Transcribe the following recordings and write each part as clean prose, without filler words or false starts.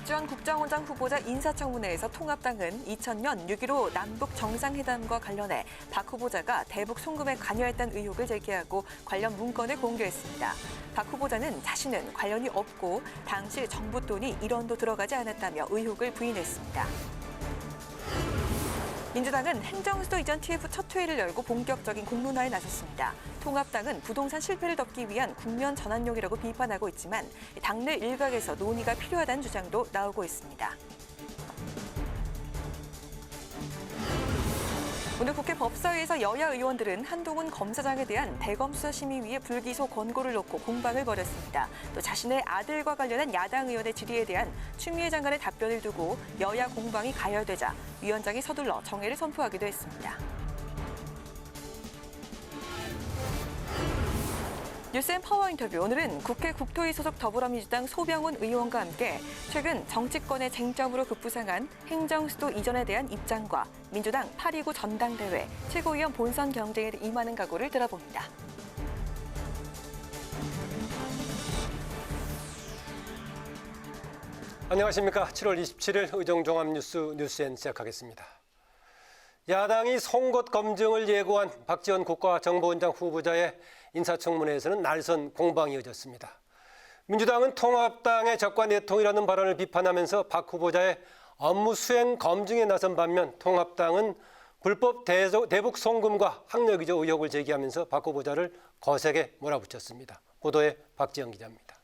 박지원 국정원장 후보자 인사청문회에서 통합당은 2000년 6.15 남북 정상회담과 관련해 박 후보자가 대북 송금에 관여했다는 의혹을 제기하고 관련 문건을 공개했습니다. 박 후보자는 자신은 관련이 없고 당시 정부 돈이 1원도 들어가지 않았다며 의혹을 부인했습니다. 민주당은 행정수도 이전 TF 첫 회의를 열고 본격적인 공론화에 나섰습니다. 통합당은 부동산 실패를 덮기 위한 국면 전환용이라고 비판하고 있지만 당내 일각에서 논의가 필요하다는 주장도 나오고 있습니다. 오늘 국회 법사위에서 여야 의원들은 한동훈 검사장에 대한 대검수사심의위의 불기소 권고를 놓고 공방을 벌였습니다. 또 자신의 아들과 관련한 야당 의원의 질의에 대한 추미애 장관의 답변을 두고 여야 공방이 가열되자 위원장이 서둘러 정회를 선포하기도 했습니다. 뉴스앤 파워 인터뷰. 오늘은 국회 국토위 소속 더불어민주당 소병훈 의원과 함께 최근 정치권의 쟁점으로 급부상한 행정수도 이전에 대한 입장과 민주당 8.29 전당대회 최고위원 본선 경쟁에 임하는 각오를 들어봅니다. 안녕하십니까. 7월 27일 의정종합뉴스 뉴스엔 시작하겠습니다. 야당이 송곳 검증을 예고한 박지원 국가정보원장 후보자의 인사청문회에서는 날선 공방이 이어졌습니다. 민주당은 통합당의 적과 내통이라는 발언을 비판하면서 박 후보자의 업무 수행 검증에 나선 반면 통합당은 불법 대북 송금과 학력위조 의혹을 제기하면서 박 후보자를 거세게 몰아붙였습니다. 보도에 박지영 기자입니다.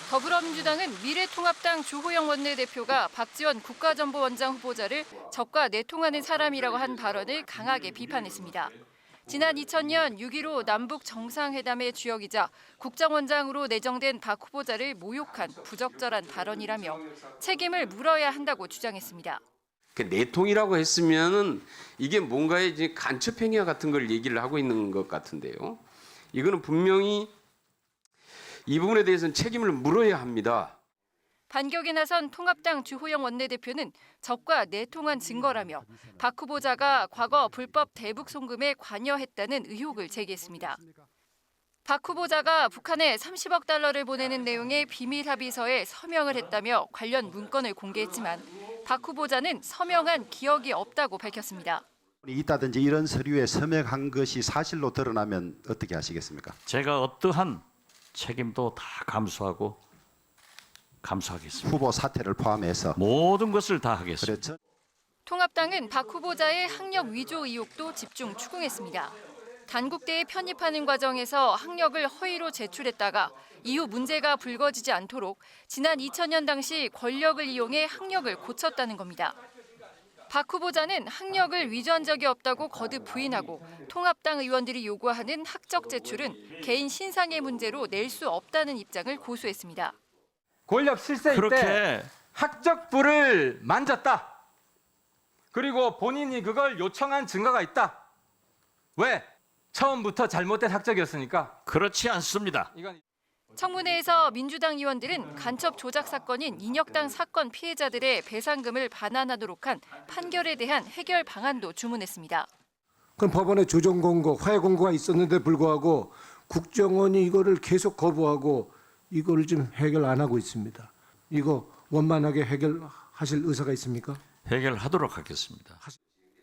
더불어민주당은 미래통합당 주호영 원내대표가 박지원 국가정보원장 후보자를 적과 내통하는 사람이라고 한 발언을 강하게 비판했습니다. 지난 2000년 6.15 남북 정상회담의 주역이자 국정원장으로 내정된 박 후보자를 모욕한 부적절한 발언이라며 책임을 물어야 한다고 주장했습니다. 내통이라고 했으면은 이게 뭔가의 이제 간첩 행위와 같은 걸 얘기를 하고 있는 것 같은데요. 이거는 분명히 이 부분에 대해서는 책임을 물어야 합니다. 반격에 나선 통합당 주호영 원내대표는 적과 내통한 증거라며 박 후보자가 과거 불법 대북 송금에 관여했다는 의혹을 제기했습니다. 박 후보자가 북한에 30억 달러를 보내는 내용의 비밀 합의서에 서명을 했다며 관련 문건을 공개했지만 박 후보자는 서명한 기억이 없다고 밝혔습니다. 있다든지 이런 서류에 서명한 것이 사실로 드러나면 어떻게 하시겠습니까? 제가 어떠한 책임도 다 감수하겠습니다. 후보 사퇴를 포함해서 모든 것을 다 하겠습니다. 그렇죠. 통합당은 박 후보자의 학력 위조 의혹도 집중 추궁했습니다. 단국대에 편입하는 과정에서 학력을 허위로 제출했다가 이후 문제가 불거지지 않도록 지난 2000년 당시 권력을 이용해 학력을 고쳤다는 겁니다. 박 후보자는 학력을 위조한 적이 없다고 거듭 부인하고 통합당 의원들이 요구하는 학적 제출은 개인 신상의 문제로 낼 수 없다는 입장을 고수했습니다. 권력 실세일 때 학적부를 만졌다. 그리고 본인이 그걸 요청한 증거가 있다. 왜? 처음부터 잘못된 학적이었으니까. 그렇지 않습니다. 청문회에서 민주당 의원들은 간첩 조작 사건인 인혁당 사건 피해자들의 배상금을 반환하도록 한 판결에 대한 해결 방안도 주문했습니다. 그럼 법원에 조정 공고, 화해 공고가 있었는데 불구하고 국정원이 이거를 계속 거부하고 이거를 지금 해결 안 하고 있습니다. 이거 원만하게 해결하실 의사가 있습니까? 해결하도록 하겠습니다.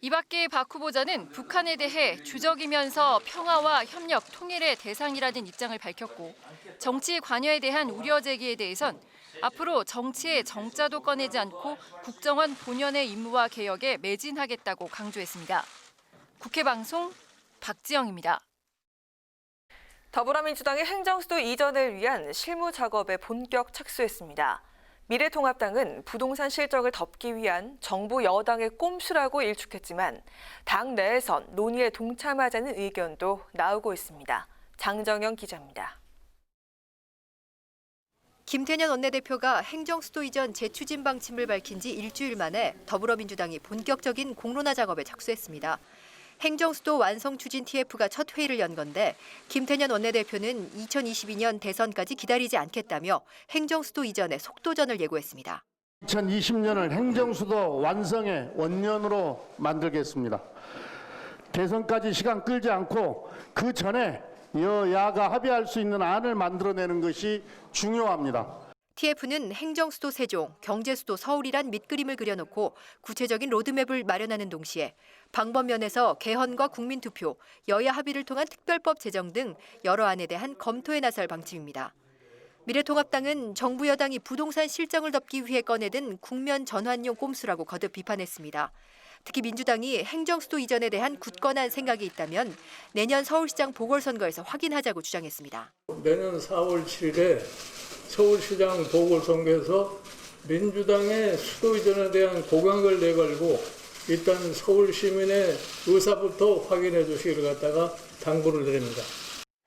이 밖에 박 후보자는 북한에 대해 주적이면서 평화와 협력, 통일의 대상이라는 입장을 밝혔고 정치 관여에 대한 우려 제기에 대해선 앞으로 정치의 정자도 꺼내지 않고 국정원 본연의 임무와 개혁에 매진하겠다고 강조했습니다. 국회방송 박지영입니다. 더불어민주당이 행정수도 이전을 위한 실무 작업에 본격 착수했습니다. 미래통합당은 부동산 실적을 덮기 위한 정부 여당의 꼼수라고 일축했지만 당 내에선 논의에 동참하자는 의견도 나오고 있습니다. 장정영 기자입니다. 김태년 원내대표가 행정수도 이전 재추진 방침을 밝힌 지 일주일 만에 더불어민주당이 본격적인 공론화 작업에 착수했습니다. 행정수도 완성 추진 TF가 첫 회의를 연 건데 김태년 원내대표는 2022년 대선까지 기다리지 않겠다며 행정수도 이전의 속도전을 예고했습니다. 2020년을 행정수도 완성의 원년으로 만들겠습니다. 대선까지 시간 끌지 않고 그 전에 여야가 합의할 수 있는 안을 만들어내는 것이 중요합니다. TF는 행정수도 세종, 경제수도 서울이란 밑그림을 그려놓고 구체적인 로드맵을 마련하는 동시에 방법면에서 개헌과 국민투표, 여야 합의를 통한 특별법 제정 등 여러 안에 대한 검토에 나설 방침입니다. 미래통합당은 정부 여당이 부동산 실정을 덮기 위해 꺼내든 국면 전환용 꼼수라고 거듭 비판했습니다. 특히 민주당이 행정수도 이전에 대한 굳건한 생각이 있다면 내년 서울시장 보궐선거에서 확인하자고 주장했습니다. 내년 4월 7일에 서울시장 보궐선거에서 민주당의 수도 이전에 대한 고강을 내걸고 일단 서울 시민의 의사부터 확인해 주시기를 갖다가 당부를 드립니다.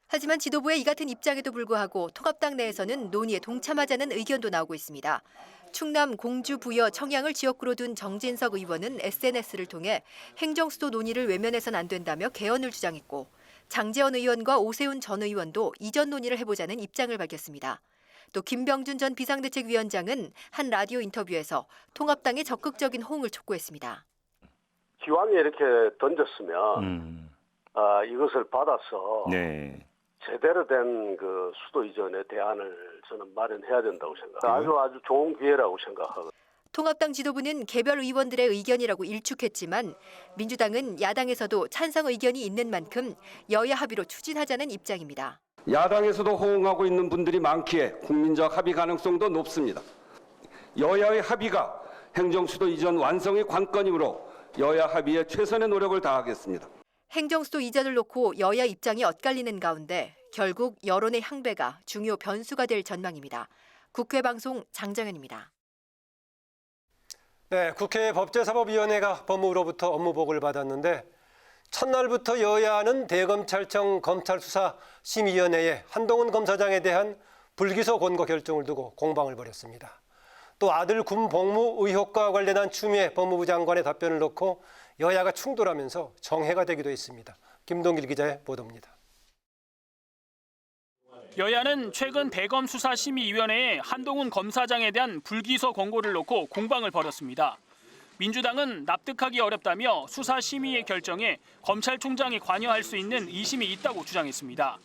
하지만 지도부의 이 같은 입장에도 불구하고 통합당 내에서는 논의에 동참하자는 의견도 나오고 있습니다. 충남 공주 부여 청양을 지역구로 둔 정진석 의원은 SNS를 통해 행정수도 논의를 외면해선 안 된다며 개헌을 주장했고 장제원 의원과 오세훈 전 의원도 이전 논의를 해보자는 입장을 밝혔습니다. 또 김병준 전 비상대책위원장은 한 라디오 인터뷰에서 통합당의 적극적인 호응을 촉구했습니다. 기왕에 이렇게 던졌으면 이것을 받아서 네. 제대로 된 그 수도 이전의 대안을 저는 마련해야 된다고 생각합니다. 아주 좋은 기회라고 생각하거든요. 통합당 지도부는 개별 의원들의 의견이라고 일축했지만 민주당은 야당에서도 찬성 의견이 있는 만큼 여야 합의로 추진하자는 입장입니다. 야당에서도 호응하고 있는 분들이 많기에 국민적 합의 가능성도 높습니다. 여야의 합의가 행정수도 이전 완성의 관건이므로 여야 합의에 최선의 노력을 다하겠습니다. 행정수도 이전을 놓고 여야 입장이 엇갈리는 가운데 결국 여론의 향배가 중요 변수가 될 전망입니다. 국회 방송 장정현입니다. 네, 국회 법제사법위원회가 법무부로부터 업무보고를 받았는데 첫날부터 여야는 대검찰청 검찰수사심의위원회에 한동훈 검사장에 대한 불기소 권고 결정을 두고 공방을 벌였습니다. 또 아들 군 복무 의혹과 관련한 추미애 법무부 장관의 답변을 놓고 여야가 충돌하면서 정해가 되기도 했습니다. 김동길 기자의 보도입니다. 여야는 최근 대검 수사심의위원회에 한동훈 검사장에 대한 불기소 권고를 놓고 공방을 벌였습니다. 민주당은 납득하기 어렵다며 수사심의의 결정에 검찰총장이 관여할 수 있는 의심이 있다고 주장했습니다.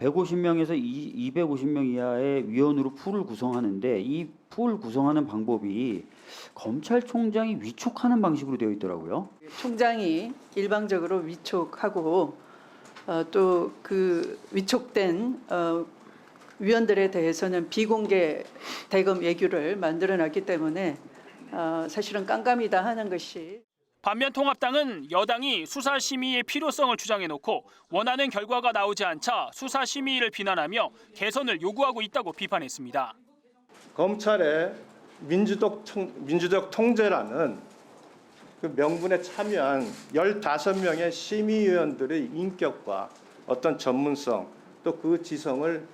150명에서 250명 이하의 위원으로 풀을 구성하는데 이 풀 구성하는 방법이 검찰총장이 위촉하는 방식으로 되어 있더라고요. 총장이 일방적으로 위촉하고 또 그 위촉된 위원들에 대해서는 비공개 대검 예규를 만들어놨기 때문에 사실은 깜깜이다 하는 것이. 반면 통합당은 여당이 수사심의의 필요성을 주장해놓고 원하는 결과가 나오지 않자 수사심의를 비난하며 개선을 요구하고 있다고 비판했습니다. 검찰의 민주적 통제라는 그 명분에 참여한 15명의 심의위원들의 인격과 어떤 전문성 또 그 지성을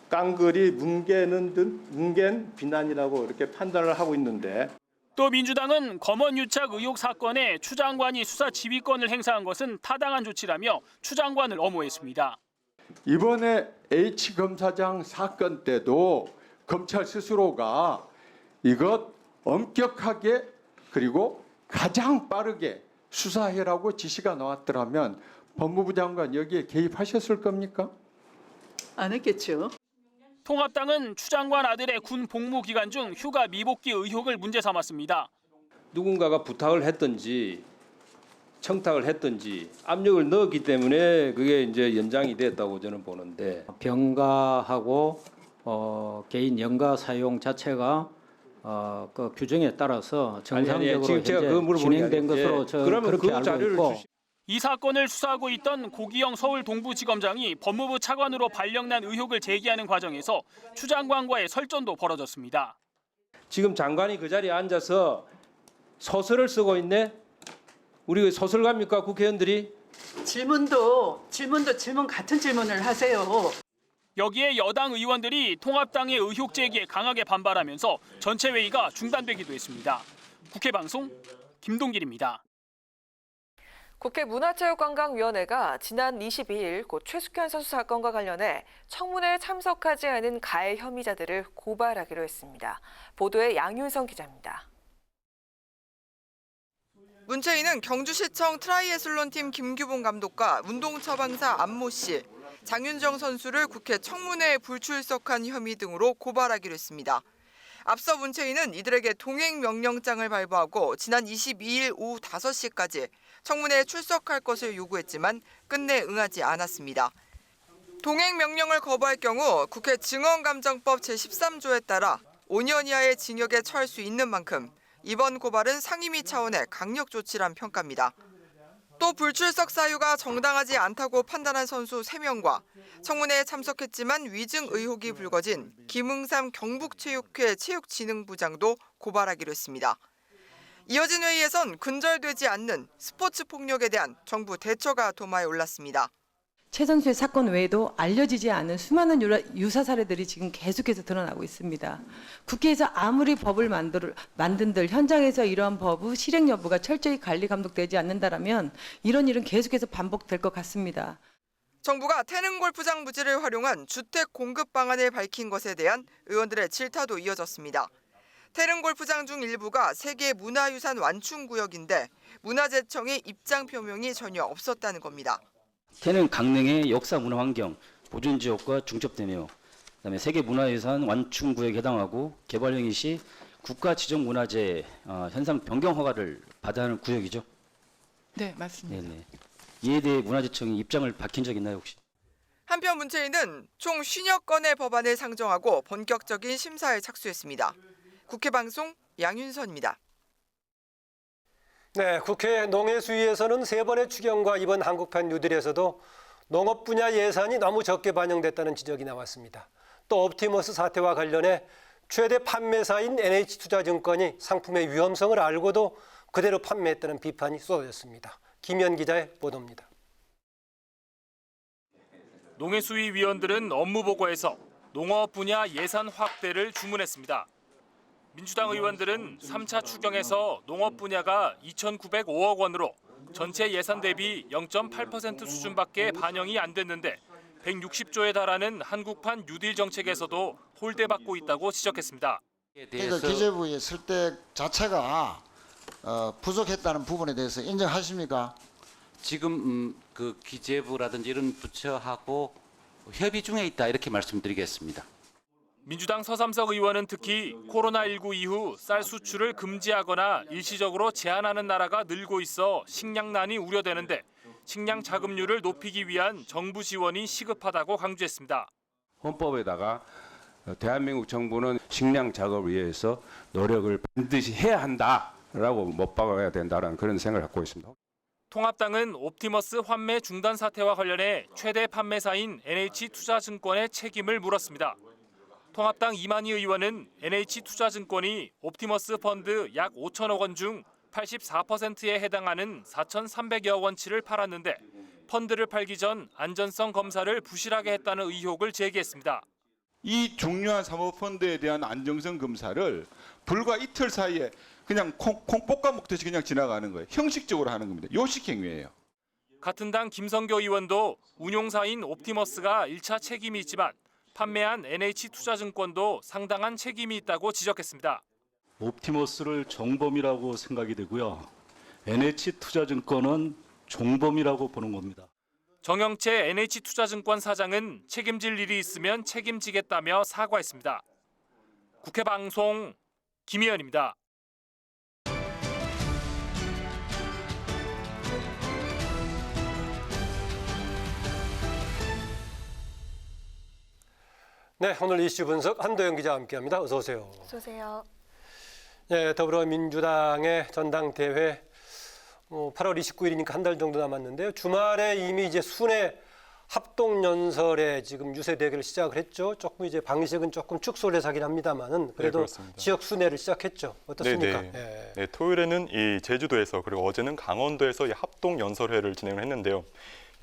깡그리 뭉갠 비난이라고 이렇게 판단을 하고 있는데 또 민주당은 검언유착 의혹 사건에 추 장관이 수사 지휘권을 행사한 것은 타당한 조치라며 추 장관을 엄호했습니다. 이번에 H 검사장 사건 때도 검찰 스스로가 이것 엄격하게 그리고 가장 빠르게 수사해라고 지시가 나왔더라면 법무부 장관 여기에 개입하셨을 겁니까? 안 했겠죠. 통합당은 추 장관 아들의 군 복무 기간 중 휴가 미복귀 의혹을 문제 삼았습니다. 누군가가 부탁을 했든지 청탁을 했든지 압력을 넣었기 때문에 그게 이제 연장이 됐다고 저는 보는데 병가하고 개인 연가 사용 자체가 그 규정에 따라서 정상적으로 지금 제가 그 진행된 것으로 그러면 그렇게 알고 있고. 이 사건을 수사하고 있던 고기영 서울 동부지검장이 법무부 차관으로 발령난 의혹을 제기하는 과정에서 추 장관과의 설전도 벌어졌습니다. 지금 장관이 그 자리에 앉아서 소설을 쓰고 있네. 우리 소설가입니까 국회의원들이? 질문 같은 질문을 하세요. 여기에 여당 의원들이 통합당의 의혹 제기에 강하게 반발하면서 전체 회의가 중단되기도 했습니다. 국회 방송 김동길입니다. 국회 문화체육관광위원회가 지난 22일 고 최숙현 선수 사건과 관련해 청문회에 참석하지 않은 가해 혐의자들을 고발하기로 했습니다. 보도에 양윤성 기자입니다. 문체위는 경주시청 트라이애슬론팀 김규봉 감독과 운동처방사 안모 씨, 장윤정 선수를 국회 청문회에 불출석한 혐의 등으로 고발하기로 했습니다. 앞서 문체인은 이들에게 동행 명령장을 발부하고 지난 22일 오후 5시까지 청문회에 출석할 것을 요구했지만 끝내 응하지 않았습니다. 동행 명령을 거부할 경우 국회 증언감정법 제13조에 따라 5년 이하의 징역에 처할 수 있는 만큼 이번 고발은 상임위 차원의 강력 조치란 평가입니다. 또 불출석 사유가 정당하지 않다고 판단한 선수 3명과 청문회에 참석했지만 위증 의혹이 불거진 김응삼 경북체육회 체육진흥부장도 고발하기로 했습니다. 이어진 회의에선 근절되지 않는 스포츠 폭력에 대한 정부 대처가 도마에 올랐습니다. 최 선수의 사건 외에도 알려지지 않은 수많은 유사 사례들이 지금 계속해서 드러나고 있습니다. 국회에서 아무리 법을 만든들 현장에서 이러한 법의 실행 여부가 철저히 관리 감독되지 않는다라면 이런 일은 계속해서 반복될 것 같습니다. 정부가 태릉골프장 부지를 활용한 주택 공급 방안을 밝힌 것에 대한 의원들의 질타도 이어졌습니다. 태릉골프장 중 일부가 세계 문화유산 완충구역인데 문화재청의 입장 표명이 전혀 없었다는 겁니다. 태릉 강릉의 역사 문화 환경 보존 지역과 중첩되며 그다음에 세계 문화유산 완충구역에 해당하고 개발 행위 시 국가 지정 문화재 현상 변경 허가를 받아야 하는 구역이죠. 네, 맞습니다. 네네. 이에 대해 문화재청이 입장을 밝힌 적 있나요 혹시? 한편 문체인은 총 50여 건의 법안을 상정하고 본격적인 심사에 착수했습니다. 국회 방송 양윤선입니다. 네, 국회 농해수위에서는 3번의 추경과 이번 한국판 뉴딜에서도 농업 분야 예산이 너무 적게 반영됐다는 지적이 나왔습니다. 또 옵티머스 사태와 관련해 최대 판매사인 NH투자증권이 상품의 위험성을 알고도 그대로 판매했다는 비판이 쏟아졌습니다. 김현 기자의 보도입니다. 농해수위 위원들은 업무 보고에서 농업 분야 예산 확대를 주문했습니다. 민주당 의원들은 3차 추경에서 농업 분야가 2,905억 원으로 전체 예산 대비 0.8% 수준밖에 반영이 안 됐는데 160조에 달하는 한국판 뉴딜 정책에서도 홀대받고 있다고 지적했습니다. 그러니까 기재부의 설득 자체가 부족했다는 부분에 대해서 인정하십니까? 지금 그 기재부라든지 이런 부처하고 협의 중에 있다 이렇게 말씀드리겠습니다. 민주당 서삼석 의원은 특히 코로나19 이후 쌀 수출을 금지하거나 일시적으로 제한하는 나라가 늘고 있어 식량난이 우려되는데 식량 자급률을 높이기 위한 정부 지원이 시급하다고 강조했습니다. 헌법에다가 대한민국 정부는 식량 작업을 위해서 노력을 반드시 해야 한다라고 못 박아야 된다는 그런 생각을 갖고 있습니다. 통합당은 옵티머스 환매 중단 사태와 관련해 최대 판매사인 NH투자증권의 책임을 물었습니다. 통합당 이만희 의원은 NH투자증권이 옵티머스 펀드 약 5천억 원 중 84%에 해당하는 4,300여 원치를 팔았는데 펀드를 팔기 전 안전성 검사를 부실하게 했다는 의혹을 제기했습니다. 이 중요한 사모펀드에 대한 안정성 검사를 불과 이틀 사이에 그냥 콩 볶아 먹듯이 그냥 지나가는 거예요. 형식적으로 하는 겁니다. 요식 행위예요. 같은 당 김성교 의원도 운용사인 옵티머스가 1차 책임이 있지만 판매한 NH투자증권도 상당한 책임이 있다고 지적했습니다. 옵티머스를 정범이라고 생각이 되고요. NH투자증권은 종범이라고 보는 겁니다. 정영채 NH투자증권 사장은 책임질 일이 있으면 책임지겠다며 사과했습니다. 국회 방송 김희연입니다. 네, 오늘 이슈 분석 한도영 기자와 함께합니다. 어서 오세요. 어서 오세요. 네, 더불어민주당의 전당대회 8월 29일이니까 한 달 정도 남았는데요. 주말에 이미 이제 순회 합동연설에 지금 유세 대결을 시작을 했죠. 조금 이제 방식은 조금 축소를 해서 하긴 합니다만은 그래도 네, 지역 순회를 시작했죠. 어떻습니까? 네. 네, 토요일에는 이 제주도에서 그리고 어제는 강원도에서 이 합동연설회를 진행을 했는데요.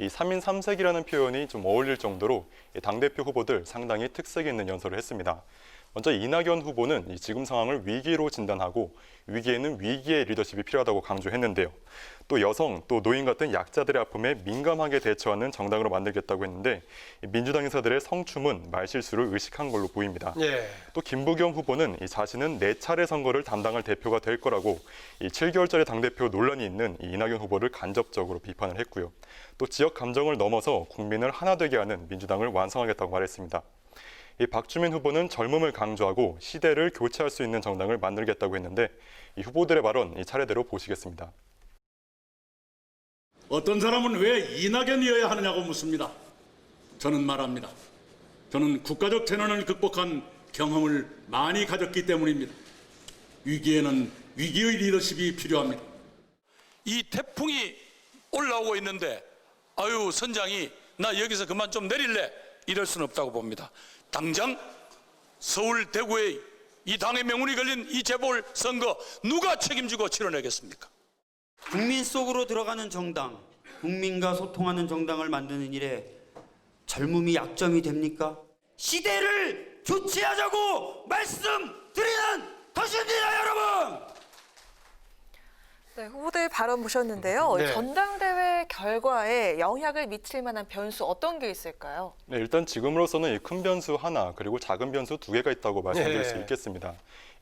이 3인 3색이라는 표현이 좀 어울릴 정도로 당대표 후보들 상당히 특색 있는 연설을 했습니다. 먼저 이낙연 후보는 지금 상황을 위기로 진단하고 위기에는 위기의 리더십이 필요하다고 강조했는데요. 또 여성, 또 노인 같은 약자들의 아픔에 민감하게 대처하는 정당으로 만들겠다고 했는데 민주당 인사들의 성춤은 말실수를 의식한 걸로 보입니다. 예. 또 김부겸 후보는 자신은 4차례 선거를 담당할 대표가 될 거라고 7개월짜리 당대표 논란이 있는 이낙연 후보를 간접적으로 비판을 했고요. 또 지역 감정을 넘어서 국민을 하나 되게 하는 민주당을 완성하겠다고 말했습니다. 박주민 후보는 젊음을 강조하고 시대를 교체할 수 있는 정당을 만들겠다고 했는데 이 후보들의 발언 차례대로 보시겠습니다. 어떤 사람은 왜 이낙연이어야 하느냐고 묻습니다. 저는 말합니다. 저는 국가적 재난을 극복한 경험을 많이 가졌기 때문입니다. 위기에는 위기의 리더십이 필요합니다. 이 태풍이 올라오고 있는데 아유 선장이 나 여기서 그만 좀 내릴래 이럴 수는 없다고 봅니다. 당장 서울 대구에 이 당의 명운이 걸린 이 재보궐선거 누가 책임지고 치러내겠습니까? 국민 속으로 들어가는 정당, 국민과 소통하는 정당을 만드는 일에 젊음이 약점이 됩니까? 시대를 교체하자고 말씀드리는 것입니다, 여러분! 네, 후보들 발언 보셨는데요. 네. 전당대회 결과에 영향을 미칠 만한 변수 어떤 게 있을까요? 네, 일단 지금으로서는 이 큰 변수 하나 그리고 작은 변수 2개가 있다고 말씀드릴 수 있겠습니다.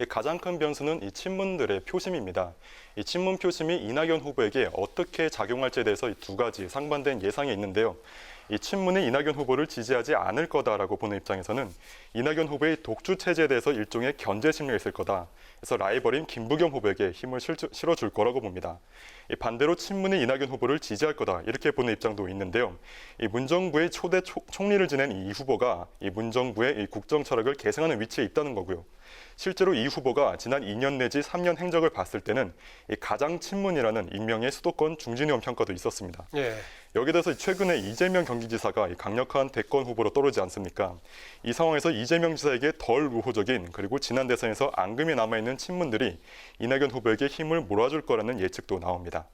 가장 큰 변수는 이 친문들의 표심입니다. 이 친문 표심이 이낙연 후보에게 어떻게 작용할지에 대해서 이 2가지 상반된 예상이 있는데요. 이 친문이 이낙연 후보를 지지하지 않을 거다라고 보는 입장에서는 이낙연 후보의 독주 체제에 대해서 일종의 견제 심리가 있을 거다. 그래서 라이벌인 김부겸 후보에게 힘을 실어줄 거라고 봅니다. 반대로 친문이 이낙연 후보를 지지할 거다 이렇게 보는 입장도 있는데요. 이 문정부의 초대 총리를 지낸 이 후보가 이 문정부의 이 국정 철학을 계승하는 위치에 있다는 거고요. 실제로 이 후보가 지난 2년 내지 3년 행적을 봤을 때는 이 가장 친문이라는 익명의 수도권 중진의원 평가도 있었습니다. 예. 여기에 대해서 최근에 이재명 경기지사가 강력한 대권 후보로 떠오르지 않습니까? 이 상황에서 이재명 지사에게 덜 우호적인 그리고 지난 대선에서 앙금이 남아있는 친문들이 이낙연 후보에게 힘을 몰아줄 거라는 예측도 나옵니다.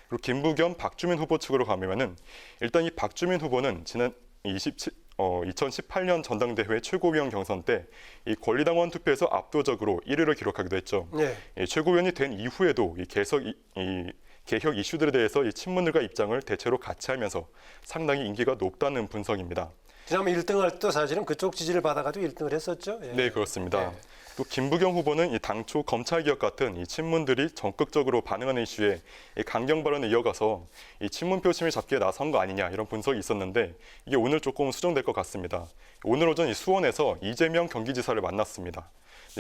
그리고 김부겸, 박주민 후보 측으로 가면은 일단 이 박주민 후보는 지난 2018년 전당대회 최고위원 경선 때 이 권리당원 투표에서 압도적으로 1위를 기록하기도 했죠. 네. 이 최고위원이 된 이후에도 이 개혁 이슈들에 대해서 이 친문들과 입장을 대체로 같이 하면서 상당히 인기가 높다는 분석입니다. 지난번 1등할 때도 사실은 그쪽 지지를 받아가지고 1등을 했었죠. 예. 네, 그렇습니다. 네. 또 김부겸 후보는 이 당초 검찰개혁 같은 이 친문들이 적극적으로 반응하는 이슈에 이 강경 발언을 이어가서 이 친문 표심을 잡기에 나선 거 아니냐 이런 분석이 있었는데 이게 오늘 조금 수정될 것 같습니다. 오늘 오전 이 수원에서 이재명 경기지사를 만났습니다.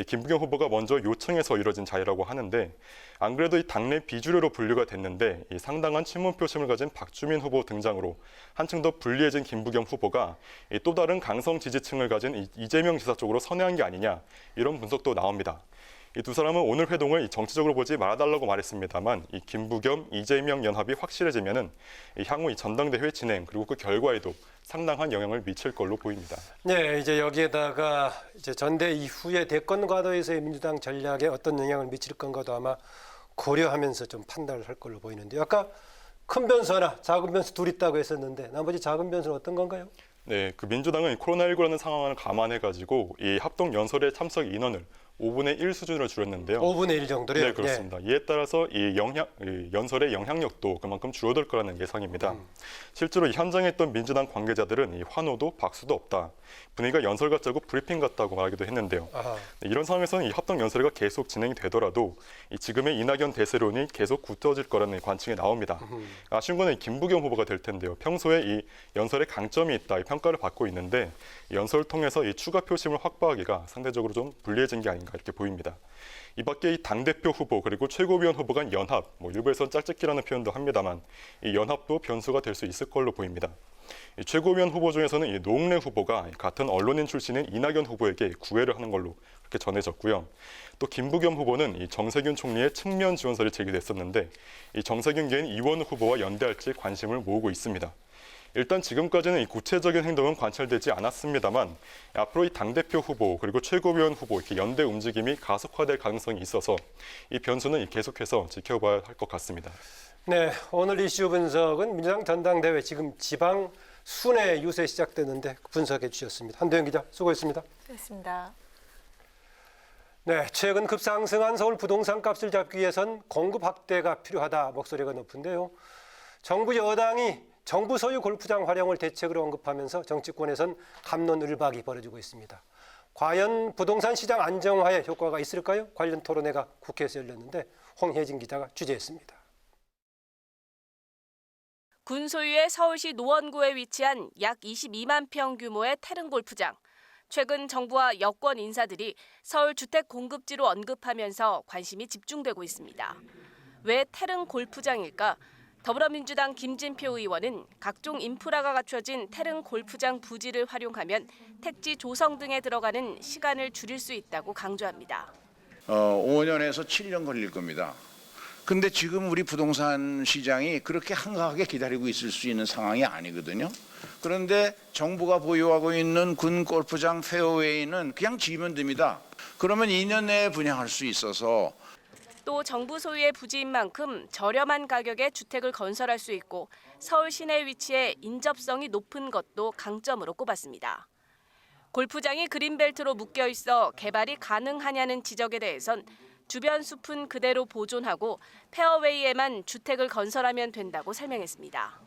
김부겸 후보가 먼저 요청해서 이뤄진 자리라고 하는데 안 그래도 이 당내 비주류로 분류가 됐는데 이 상당한 친문 표심을 가진 박주민 후보 등장으로 한층 더 불리해진 김부겸 후보가 또 다른 강성 지지층을 가진 이재명 지사 쪽으로 선회한 게 아니냐 이런 분석도 나옵니다. 이 두 사람은 오늘 회동을 정치적으로 보지 말아달라고 말했습니다만 이 김부겸, 이재명 연합이 확실해지면은 향후 이 전당대회 진행 그리고 그 결과에도 상당한 영향을 미칠 걸로 보입니다. 네, 이제 여기에다가 이제 전대 이후의 대권 과도에서의 민주당 전략에 어떤 영향을 미칠 건가도 아마 고려하면서 좀 판단을 할 걸로 보이는데요. 아까 큰 변수 하나, 작은 변수 둘 있다고 했었는데 나머지 작은 변수는 어떤 건가요? 네, 그 민주당은 코로나19라는 상황을 감안해가지고 이 합동 연설회 참석 인원을 5분의 1 수준으로 줄였는데요. 5분의 1 정도로요? 네, 그렇습니다. 이에 따라서 이 연설의 영향력도 그만큼 줄어들 거라는 예상입니다. 실제로 현장에 있던 민주당 관계자들은 이 환호도 박수도 없다. 분위기가 연설 같자고 브리핑 같다고 말하기도 했는데요. 네, 이런 상황에서는 이 합동 연설회가 계속 진행이 되더라도 이 지금의 이낙연 대세론이 계속 굳어질 거라는 관측이 나옵니다. 아쉬운 거는 김부겸 후보가 될 텐데요. 평소에 이 연설에 강점이 있다 이 평가를 받고 있는데 연설을 통해서 이 추가 표심을 확보하기가 상대적으로 좀 불리해진 게 아닌가 이렇게 보입니다. 이 밖에 이 당대표 후보 그리고 최고위원 후보 간 연합, 일부에서는 짝짓기라는 표현도 합니다만 이 연합도 변수가 될 수 있을 걸로 보입니다. 이 최고위원 후보 중에서는 이 노웅래 후보가 같은 언론인 출신인 이낙연 후보에게 구애를 하는 걸로 그렇게 전해졌고요. 또 김부겸 후보는 이 정세균 총리의 측면 지원서를 제기됐었는데 이 정세균 개인 이원우 후보와 연대할지 관심을 모으고 있습니다. 일단 지금까지는 이 구체적인 행동은 관찰되지 않았습니다만 앞으로 이 당대표 후보 그리고 최고위원 후보 이렇게 연대 움직임이 가속화될 가능성이 있어서 이 변수는 계속해서 지켜봐야 할 것 같습니다. 네, 오늘 이슈 분석은 민주당 전당대회 지금 지방 순회 유세 시작됐는데 분석해 주셨습니다. 한도영 기자 수고했습니다. 수고했습니다. 네, 최근 급상승한 서울 부동산 값을 잡기 위해선 공급 확대가 필요하다 목소리가 높은데요. 정부 여당이 정부 소유 골프장 활용을 대책으로 언급하면서 정치권에선 갑론을박이 벌어지고 있습니다. 과연 부동산 시장 안정화에 효과가 있을까요? 관련 토론회가 국회에서 열렸는데 홍혜진 기자가 취재했습니다. 군 소유의 서울시 노원구에 위치한 약 22만 평 규모의 태릉 골프장. 최근 정부와 여권 인사들이 서울 주택 공급지로 언급하면서 관심이 집중되고 있습니다. 왜 태릉 골프장일까? 더불어민주당 김진표 의원은 각종 인프라가 갖춰진 태릉 골프장 부지를 활용하면 택지 조성 등에 들어가는 시간을 줄일 수 있다고 강조합니다. 5년에서 7년 걸릴 겁니다. 근데 지금 우리 부동산 시장이 그렇게 한가하게 기다리고 있을 수 있는 상황이 아니거든요. 그런데 정부가 보유하고 있는 군 골프장 페어웨이는 그냥 지으면 됩니다. 그러면 2년 내에 분양할 수 있어서 또 정부 소유의 부지인 만큼 저렴한 가격에 주택을 건설할 수 있고 서울 시내 위치에 인접성이 높은 것도 강점으로 꼽았습니다. 골프장이 그린벨트로 묶여 있어 개발이 가능하냐는 지적에 대해선 주변 숲은 그대로 보존하고 페어웨이에만 주택을 건설하면 된다고 설명했습니다.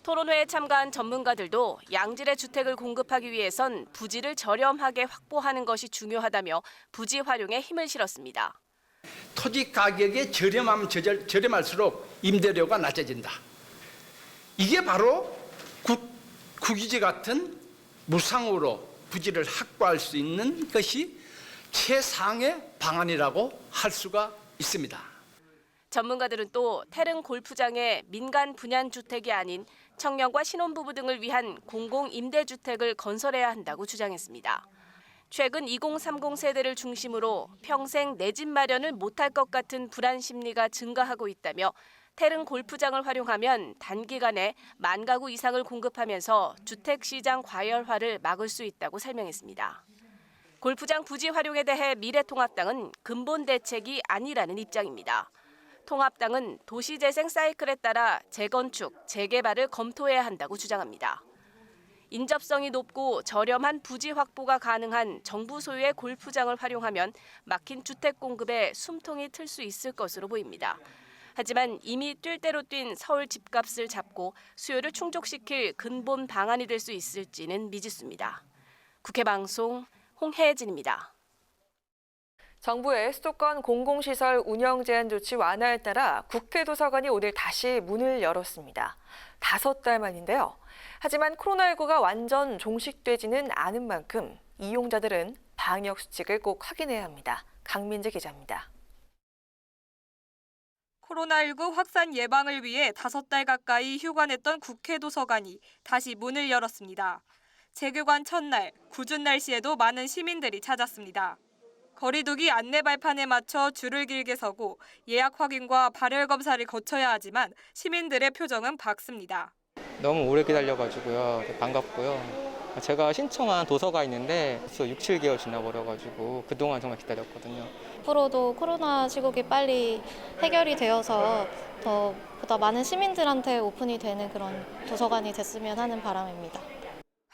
토론회에 참가한 전문가들도 양질의 주택을 공급하기 위해선 부지를 저렴하게 확보하는 것이 중요하다며 부지 활용에 힘을 실었습니다. 토지 가격이 저렴할수록 임대료가 낮아진다. 이게 바로 국유지 같은 무상으로 부지를 확보할 수 있는 것이 최상의 방안이라고 할 수가 있습니다. 전문가들은 또 태릉 골프장에 민간 분양주택이 아닌 청년과 신혼부부 등을 위한 공공임대주택을 건설해야 한다고 주장했습니다. 최근 2030 세대를 중심으로 평생 내 집 마련을 못할 것 같은 불안 심리가 증가하고 있다며 태릉 골프장을 활용하면 단기간에 10,000 가구 이상을 공급하면서 주택시장 과열화를 막을 수 있다고 설명했습니다. 골프장 부지 활용에 대해 미래통합당은 근본 대책이 아니라는 입장입니다. 통합당은 도시재생 사이클에 따라 재건축, 재개발을 검토해야 한다고 주장합니다. 인접성이 높고 저렴한 부지 확보가 가능한 정부 소유의 골프장을 활용하면 막힌 주택 공급에 숨통이 틀 수 있을 것으로 보입니다. 하지만 이미 뛸 대로 뛴 서울 집값을 잡고 수요를 충족시킬 근본 방안이 될 수 있을지는 미지수입니다. 국회방송 홍혜진입니다. 정부의 수도권 공공시설 운영 제한 조치 완화에 따라 국회 도서관이 오늘 다시 문을 열었습니다. 5달 만인데요. 하지만 코로나19가 완전 종식되지는 않은 만큼 이용자들은 방역 수칙을 꼭 확인해야 합니다. 강민재 기자입니다. 코로나19 확산 예방을 위해 5달 가까이 휴관했던 국회 도서관이 다시 문을 열었습니다. 재교관 첫날, 궂은 날씨에도 많은 시민들이 찾았습니다. 거리두기 안내 발판에 맞춰 줄을 길게 서고 예약 확인과 발열 검사를 거쳐야 하지만 시민들의 표정은 밝습니다. 너무 오래 기다려가지고요. 반갑고요. 제가 신청한 도서가 있는데 벌써 6, 7개월 지나버려가지고 그동안 정말 기다렸거든요. 앞으로도 코로나 시국이 빨리 해결이 되어서 보다 많은 시민들한테 오픈이 되는 그런 도서관이 됐으면 하는 바람입니다.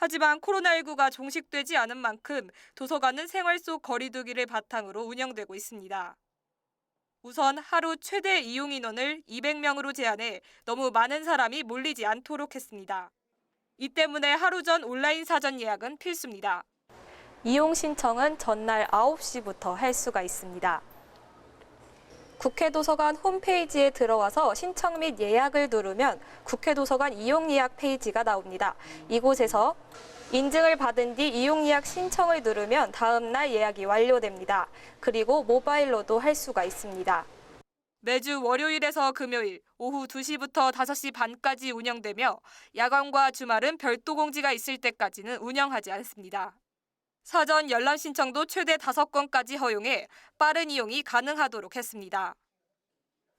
하지만 코로나19가 종식되지 않은 만큼 도서관은 생활 속 거리두기를 바탕으로 운영되고 있습니다. 우선 하루 최대 이용 인원을 200명으로 제한해 너무 많은 사람이 몰리지 않도록 했습니다. 이 때문에 하루 전 온라인 사전 예약은 필수입니다. 이용 신청은 전날 9시부터 할 수가 있습니다. 국회 도서관 홈페이지에 들어와서 신청 및 예약을 누르면 국회 도서관 이용 예약 페이지가 나옵니다. 이곳에서 인증을 받은 뒤 이용 예약 신청을 누르면 다음 날 예약이 완료됩니다. 그리고 모바일로도 할 수가 있습니다. 매주 월요일에서 금요일 오후 2시부터 5시 반까지 운영되며 야간과 주말은 별도 공지가 있을 때까지는 운영하지 않습니다. 사전 열람 신청도 최대 5건까지 허용해 빠른 이용이 가능하도록 했습니다.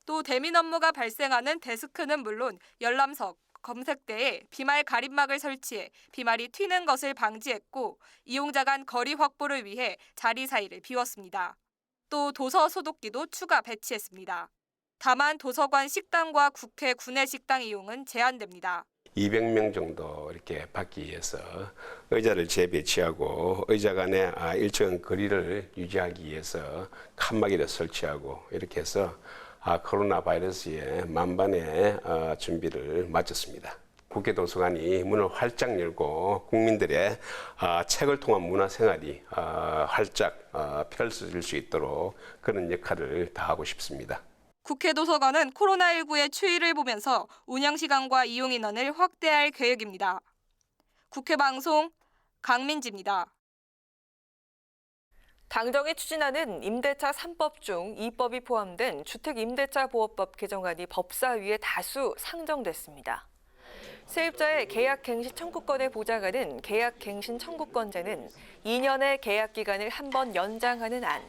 또 대민 업무가 발생하는 데스크는 물론 열람석, 검색대에 비말 가림막을 설치해 비말이 튀는 것을 방지했고 이용자 간 거리 확보를 위해 자리 사이를 비웠습니다. 또 도서 소독기도 추가 배치했습니다. 다만 도서관 식당과 국회 구내식당 이용은 제한됩니다. 200명 정도 이렇게 받기 위해서 의자를 재배치하고 의자 간의 일정한 거리를 유지하기 위해서 칸막이를 설치하고 이렇게 해서 코로나 바이러스의 만반의 준비를 마쳤습니다. 국회 도서관이 문을 활짝 열고 국민들의 책을 통한 문화생활이 활짝 펼쳐질 수 있도록 그런 역할을 다하고 싶습니다. 국회 도서관은 코로나19의 추이를 보면서 운영 시간과 이용 인원을 확대할 계획입니다. 국회 방송 강민지입니다. 당정이 추진하는 임대차 3법 중 2법이 포함된 주택임대차보호법 개정안이 법사위에 다수 상정됐습니다. 세입자의 계약갱신 청구권을 보장하는 계약갱신 청구권자는 2년의 계약기간을 한 번 연장하는 안,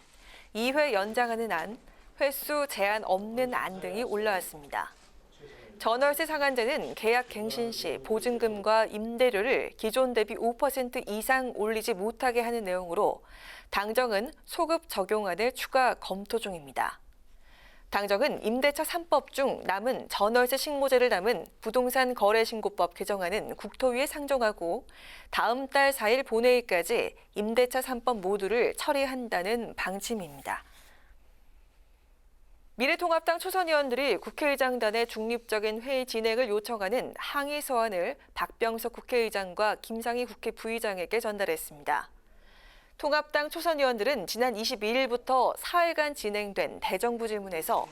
2회 연장하는 안, 횟수 제한 없는 안 등이 올라왔습니다. 전월세 상한제는 계약갱신 시 보증금과 임대료를 기존 대비 5% 이상 올리지 못하게 하는 내용으로 당정은 소급 적용안을 추가 검토 중입니다. 당정은 임대차 3법 중 남은 전월세 신고제를 담은 부동산 거래신고법 개정안은 국토위에 상정하고 다음 달 4일 본회의까지 임대차 3법 모두를 처리한다는 방침입니다. 미래통합당 초선 의원들이 국회의장단의 중립적인 회의 진행을 요청하는 항의 서한을 박병석 국회의장과 김상희 국회 부의장에게 전달했습니다. 통합당 초선 의원들은 지난 22일부터 사흘간 진행된 대정부 질문에서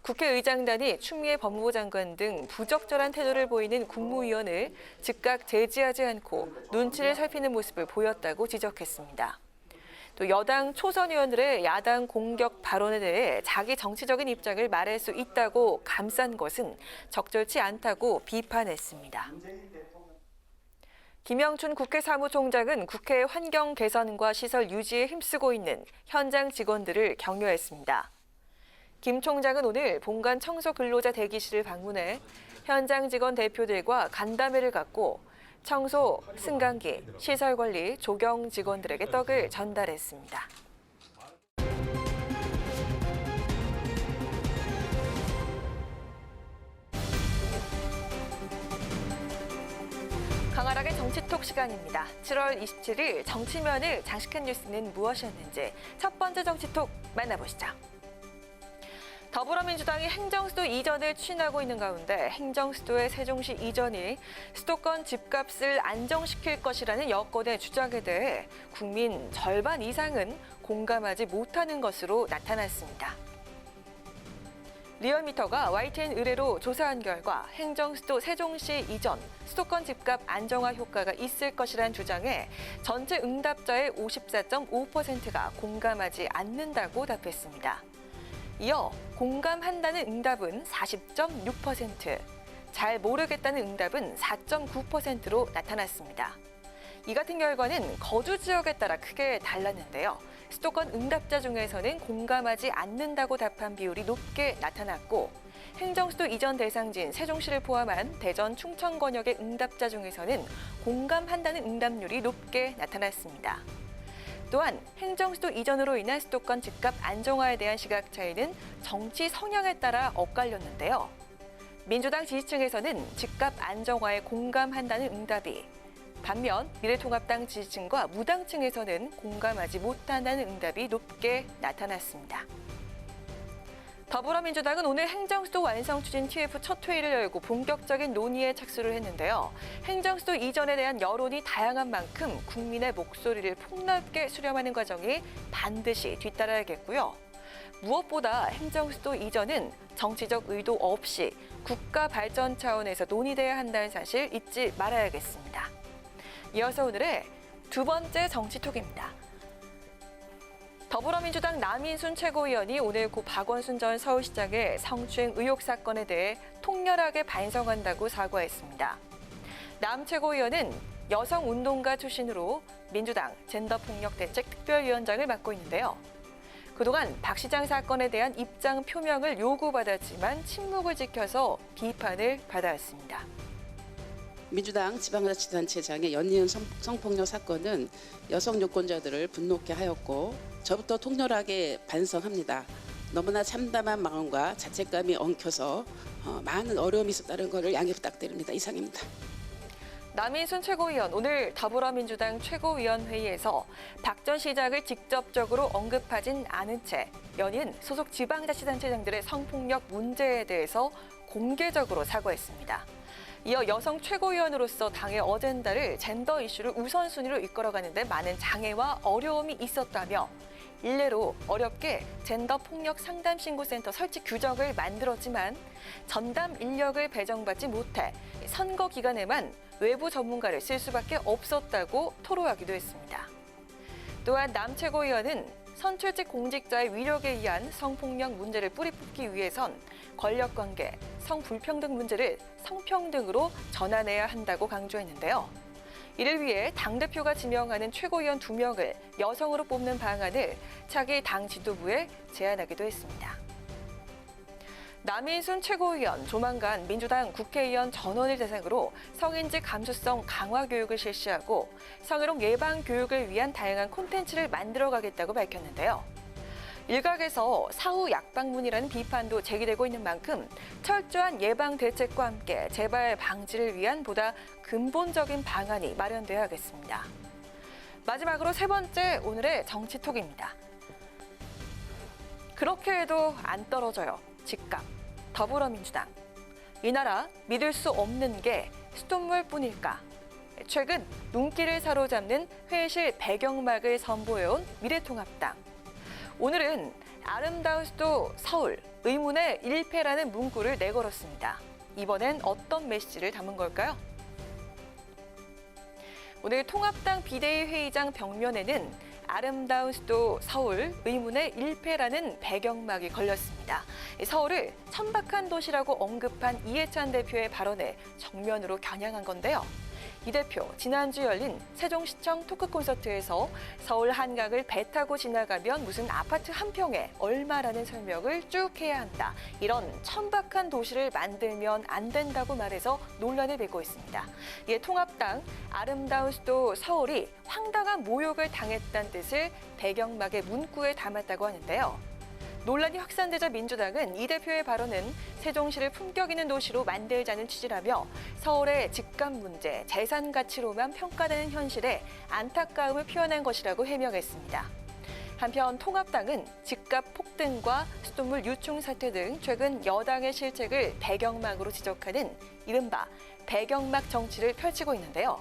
국회의장단이 추미애 법무부 장관 등 부적절한 태도를 보이는 국무위원을 즉각 제지하지 않고 눈치를 살피는 모습을 보였다고 지적했습니다. 또 여당 초선 의원들의 야당 공격 발언에 대해 자기 정치적인 입장을 말할 수 있다고 감싼 것은 적절치 않다고 비판했습니다. 김영춘 국회 사무총장은 국회 환경 개선과 시설 유지에 힘쓰고 있는 현장 직원들을 격려했습니다. 김 총장은 오늘 본관 청소 근로자 대기실을 방문해 현장 직원 대표들과 간담회를 갖고 청소, 승강기, 시설 관리, 조경 직원들에게 떡을 전달했습니다. 강하락의 정치톡 시간입니다. 7월 27일 정치면을 장식한 뉴스는 무엇이었는지 첫 번째 정치톡 만나보시죠. 더불어민주당이 행정수도 이전을 추진하고 있는 가운데 행정수도의 세종시 이전이 수도권 집값을 안정시킬 것이라는 여권의 주장에 대해 국민 절반 이상은 공감하지 못하는 것으로 나타났습니다. 리얼미터가 YTN 의뢰로 조사한 결과 행정수도 세종시 이전 수도권 집값 안정화 효과가 있을 것이란 주장에 전체 응답자의 54.5%가 공감하지 않는다고 답했습니다. 이어 공감한다는 응답은 40.6%, 잘 모르겠다는 응답은 4.9%로 나타났습니다. 이 같은 결과는 거주 지역에 따라 크게 달랐는데요. 수도권 응답자 중에서는 공감하지 않는다고 답한 비율이 높게 나타났고 행정수도 이전 대상지인 세종시를 포함한 대전, 충청 권역의 응답자 중에서는 공감한다는 응답률이 높게 나타났습니다. 또한 행정수도 이전으로 인한 수도권 집값 안정화에 대한 시각 차이는 정치 성향에 따라 엇갈렸는데요. 민주당 지지층에서는 집값 안정화에 공감한다는 응답이, 반면 미래통합당 지지층과 무당층에서는 공감하지 못한다는 응답이 높게 나타났습니다. 더불어민주당은 오늘 행정수도 완성 추진 TF 첫 회의를 열고 본격적인 논의에 착수를 했는데요. 행정수도 이전에 대한 여론이 다양한 만큼 국민의 목소리를 폭넓게 수렴하는 과정이 반드시 뒤따라야겠고요. 무엇보다 행정수도 이전은 정치적 의도 없이 국가 발전 차원에서 논의돼야 한다는 사실 잊지 말아야겠습니다. 이어서 오늘의 두 번째 정치톡입니다. 더불어민주당 남인순 최고위원이 오늘 고 박원순 전 서울시장의 성추행 의혹 사건에 대해 통렬하게 반성한다고 사과했습니다. 남 최고위원은 여성운동가 출신으로 민주당 젠더폭력대책특별위원장을 맡고 있는데요. 그동안 박 시장 사건에 대한 입장 표명을 요구받았지만 침묵을 지켜서 비판을 받아왔습니다. 민주당 지방자치단체장의 연이은 성폭력 사건은 여성 유권자들을 분노케 하였고 저부터 통렬하게 반성합니다. 너무나 참담한 마음과 자책감이 엉켜서 많은 어려움이 있었다는 것을 양해 부탁드립니다. 이상입니다. 남인순 최고위원 오늘 더불어민주당 최고위원회의에서 박 전 시장을 직접적으로 언급하진 않은 채 연인 소속 지방자치단체장들의 성폭력 문제에 대해서 공개적으로 사과했습니다. 이어 여성 최고위원으로서 당의 어젠다를 젠더 이슈를 우선순위로 이끌어가는데 많은 장애와 어려움이 있었다며 일례로 어렵게 젠더 폭력 상담 신고센터 설치 규정을 만들었지만 전담 인력을 배정받지 못해 선거 기간에만 외부 전문가를 쓸 수밖에 없었다고 토로하기도 했습니다. 또한 남 최고위원은 선출직 공직자의 위력에 의한 성폭력 문제를 뿌리 뽑기 위해선 권력관계, 성불평등 문제를 성평등으로 전환해야 한다고 강조했는데요. 이를 위해 당대표가 지명하는 최고위원 2명을 여성으로 뽑는 방안을 차기 당 지도부에 제안하기도 했습니다. 남인순 최고위원 조만간 민주당 국회의원 전원을 대상으로 성인지 감수성 강화 교육을 실시하고 성희롱 예방 교육을 위한 다양한 콘텐츠를 만들어가겠다고 밝혔는데요. 일각에서 사후 약방문이라는 비판도 제기되고 있는 만큼 철저한 예방 대책과 함께 재발 방지를 위한 보다 근본적인 방안이 마련되어야겠습니다. 마지막으로 세 번째 오늘의 정치톡입니다. 그렇게 해도 안 떨어져요. 집값. 더불어민주당. 이 나라 믿을 수 없는 게 수돗물뿐일까? 최근 눈길을 사로잡는 회실 배경막을 선보여온 미래통합당. 오늘은 아름다운 수도 서울, 의문의 1패라는 문구를 내걸었습니다. 이번엔 어떤 메시지를 담은 걸까요? 오늘 통합당 비대위 회의장 벽면에는 아름다운 수도 서울, 의문의 1패라는 배경막이 걸렸습니다. 서울을 천박한 도시라고 언급한 이해찬 대표의 발언에 정면으로 겨냥한 건데요. 이 대표, 지난주 열린 세종시청 토크 콘서트에서 서울 한강을 배 타고 지나가면 무슨 아파트 한 평에 얼마라는 설명을 쭉 해야 한다. 이런 천박한 도시를 만들면 안 된다고 말해서 논란을 빚고 있습니다. 이에 통합당 아름다운 수도 서울이 황당한 모욕을 당했다는 뜻을 배경막의 문구에 담았다고 하는데요. 논란이 확산되자 민주당은 이 대표의 발언은 세종시를 품격 있는 도시로 만들자는 취지라며 서울의 집값 문제, 재산 가치로만 평가되는 현실에 안타까움을 표현한 것이라고 해명했습니다. 한편 통합당은 집값 폭등과 수돗물 유충 사태 등 최근 여당의 실책을 배경막으로 지적하는 이른바 배경막 정치를 펼치고 있는데요.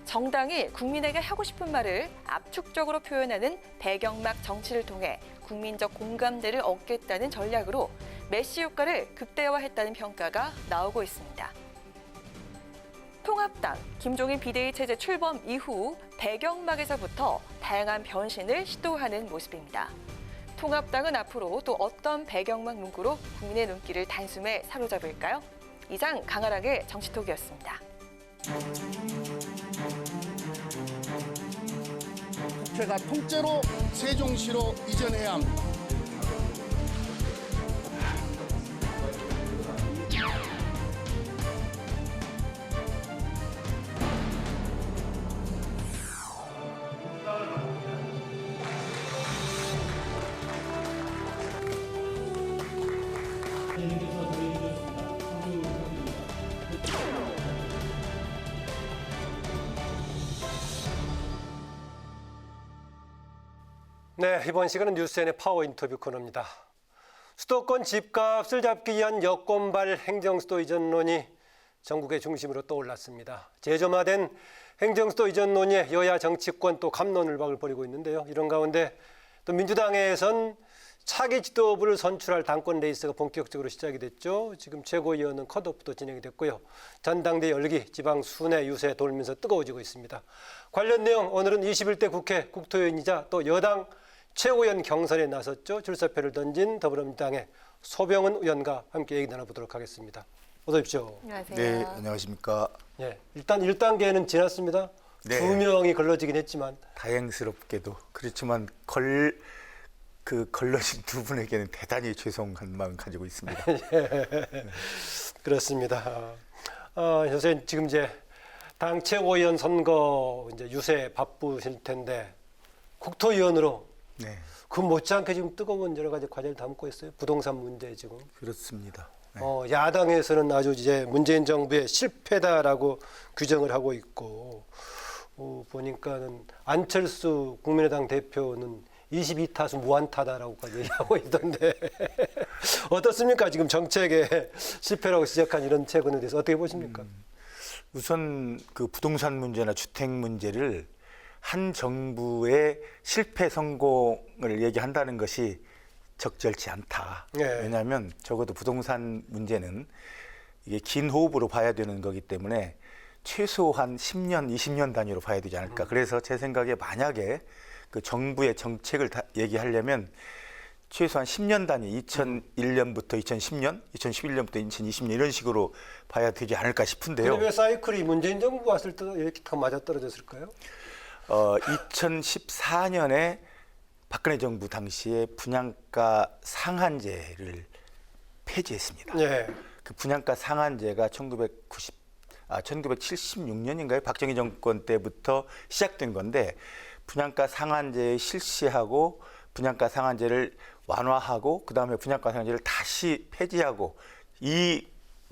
정당이 국민에게 하고 싶은 말을 압축적으로 표현하는 배경막 정치를 통해 국민적 공감대를 얻겠다는 전략으로 메시 효과를 극대화했다는 평가가 나오고 있습니다. 통합당, 김종인 비대위 체제 출범 이후 배경막에서부터 다양한 변신을 시도하는 모습입니다. 통합당은 앞으로 또 어떤 배경막 문구로 국민의 눈길을 단숨에 사로잡을까요? 이상 강아락의 정치톡이었습니다. 국회가 통째로 세종시로 이전해야 합니다. 네, 이번 시간은 뉴스N의 파워 인터뷰 코너입니다. 수도권 집값을 잡기 위한 여권발 행정수도 이전론이 전국의 중심으로 떠올랐습니다. 재점화된 행정수도 이전 논의에 여야 정치권 또 갑론을박을 벌이고 있는데요. 이런 가운데 또 민주당에선 차기 지도부를 선출할 당권 레이스가 본격적으로 시작이 됐죠. 지금 최고위원은 컷오프도 진행이 됐고요. 전당대 열기, 지방 순회 유세 돌면서 뜨거워지고 있습니다. 관련 내용 오늘은 21대 국회 국토위원이자 또 여당 최고위원 경선에 나섰죠. 출사표를 던진 더불어민주당의 소병은 의원과 함께 얘기 나눠보도록 하겠습니다. 어서 오십시오. 안녕하세요. 네, 안녕하십니까. 예, 일단 1단계는 지났습니다. 네. 2명이 걸러지긴 했지만 다행스럽게도 그렇지만 걸러진 두 분에게는 대단히 죄송한 마음 가지고 있습니다. 예, 그렇습니다. 선생님 지금 이제 당 최고위원 선거 이제 유세 바쁘실 텐데 국토위원으로 그 못지않게 지금 뜨거운 여러 가지 과제를 담고 있어요. 부동산 문제 지금. 그렇습니다. 야당에서는 아주 이제 문재인 정부의 실패다라고 규정을 하고 있고 보니까는 안철수 국민의당 대표는 22타수 무안타다라고까지 얘기하고 있던데 어떻습니까? 지금 정책의 실패라고 지적한 이런 최근에 대해서 어떻게 보십니까? 우선 그 부동산 문제나 주택 문제를 한 정부의 실패 성공을 얘기한다는 것이 적절치 않다. 네. 왜냐하면 적어도 부동산 문제는 이게 긴 호흡으로 봐야 되는 거기 때문에 최소한 10년, 20년 단위로 봐야 되지 않을까. 그래서 제 생각에 만약에 그 정부의 정책을 얘기하려면 최소한 10년 단위, 2001년부터 2010년, 2011년부터 2020년 이런 식으로 봐야 되지 않을까 싶은데요. 근데 왜 사이클이 문재인 정부 왔을 때 이렇게 다 맞아떨어졌을까요? 2014년에 박근혜 정부 당시에 분양가 상한제를 폐지했습니다. 네. 그 분양가 상한제가 1976년인가요? 박정희 정권 때부터 시작된 건데 분양가 상한제 실시하고 분양가 상한제를 완화하고 그다음에 분양가 상한제를 다시 폐지하고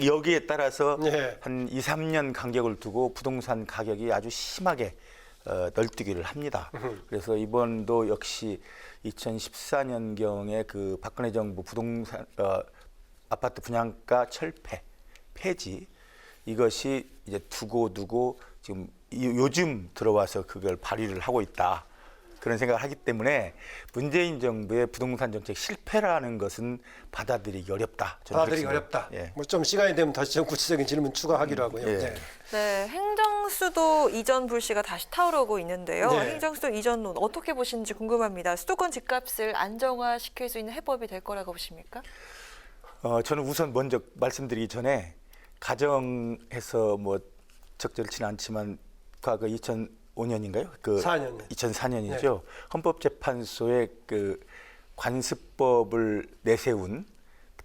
여기에 따라서 한 2, 3년 간격을 두고 부동산 가격이 아주 심하게 널뛰기를 합니다. 그래서 이번도 역시 2014년경에 그 박근혜 정부 부동산 아파트 분양가 철폐 폐지 이것이 이제 두고 지금 요즘 들어와서 그걸 발휘를 하고 있다. 그런 생각을 하기 때문에 문재인 정부의 부동산 정책 실패라는 것은 받아들이기 어렵다. 받아들이기 어렵다. 예. 뭐 좀 시간이 되면 다시 좀 구체적인 질문 추가하기로 하고요. 예. 네. 네, 행정수도 이전 불씨가 다시 타오르고 있는데요. 네. 행정수도 이전론 어떻게 보시는지 궁금합니다. 수도권 집값을 안정화시킬 수 있는 해법이 될 거라고 보십니까? 저는 우선 먼저 말씀드리기 전에 가정에서 뭐 적절치는 않지만 과거 2005년인가요? 2004년이죠. 네. 헌법재판소의 그 관습법을 내세운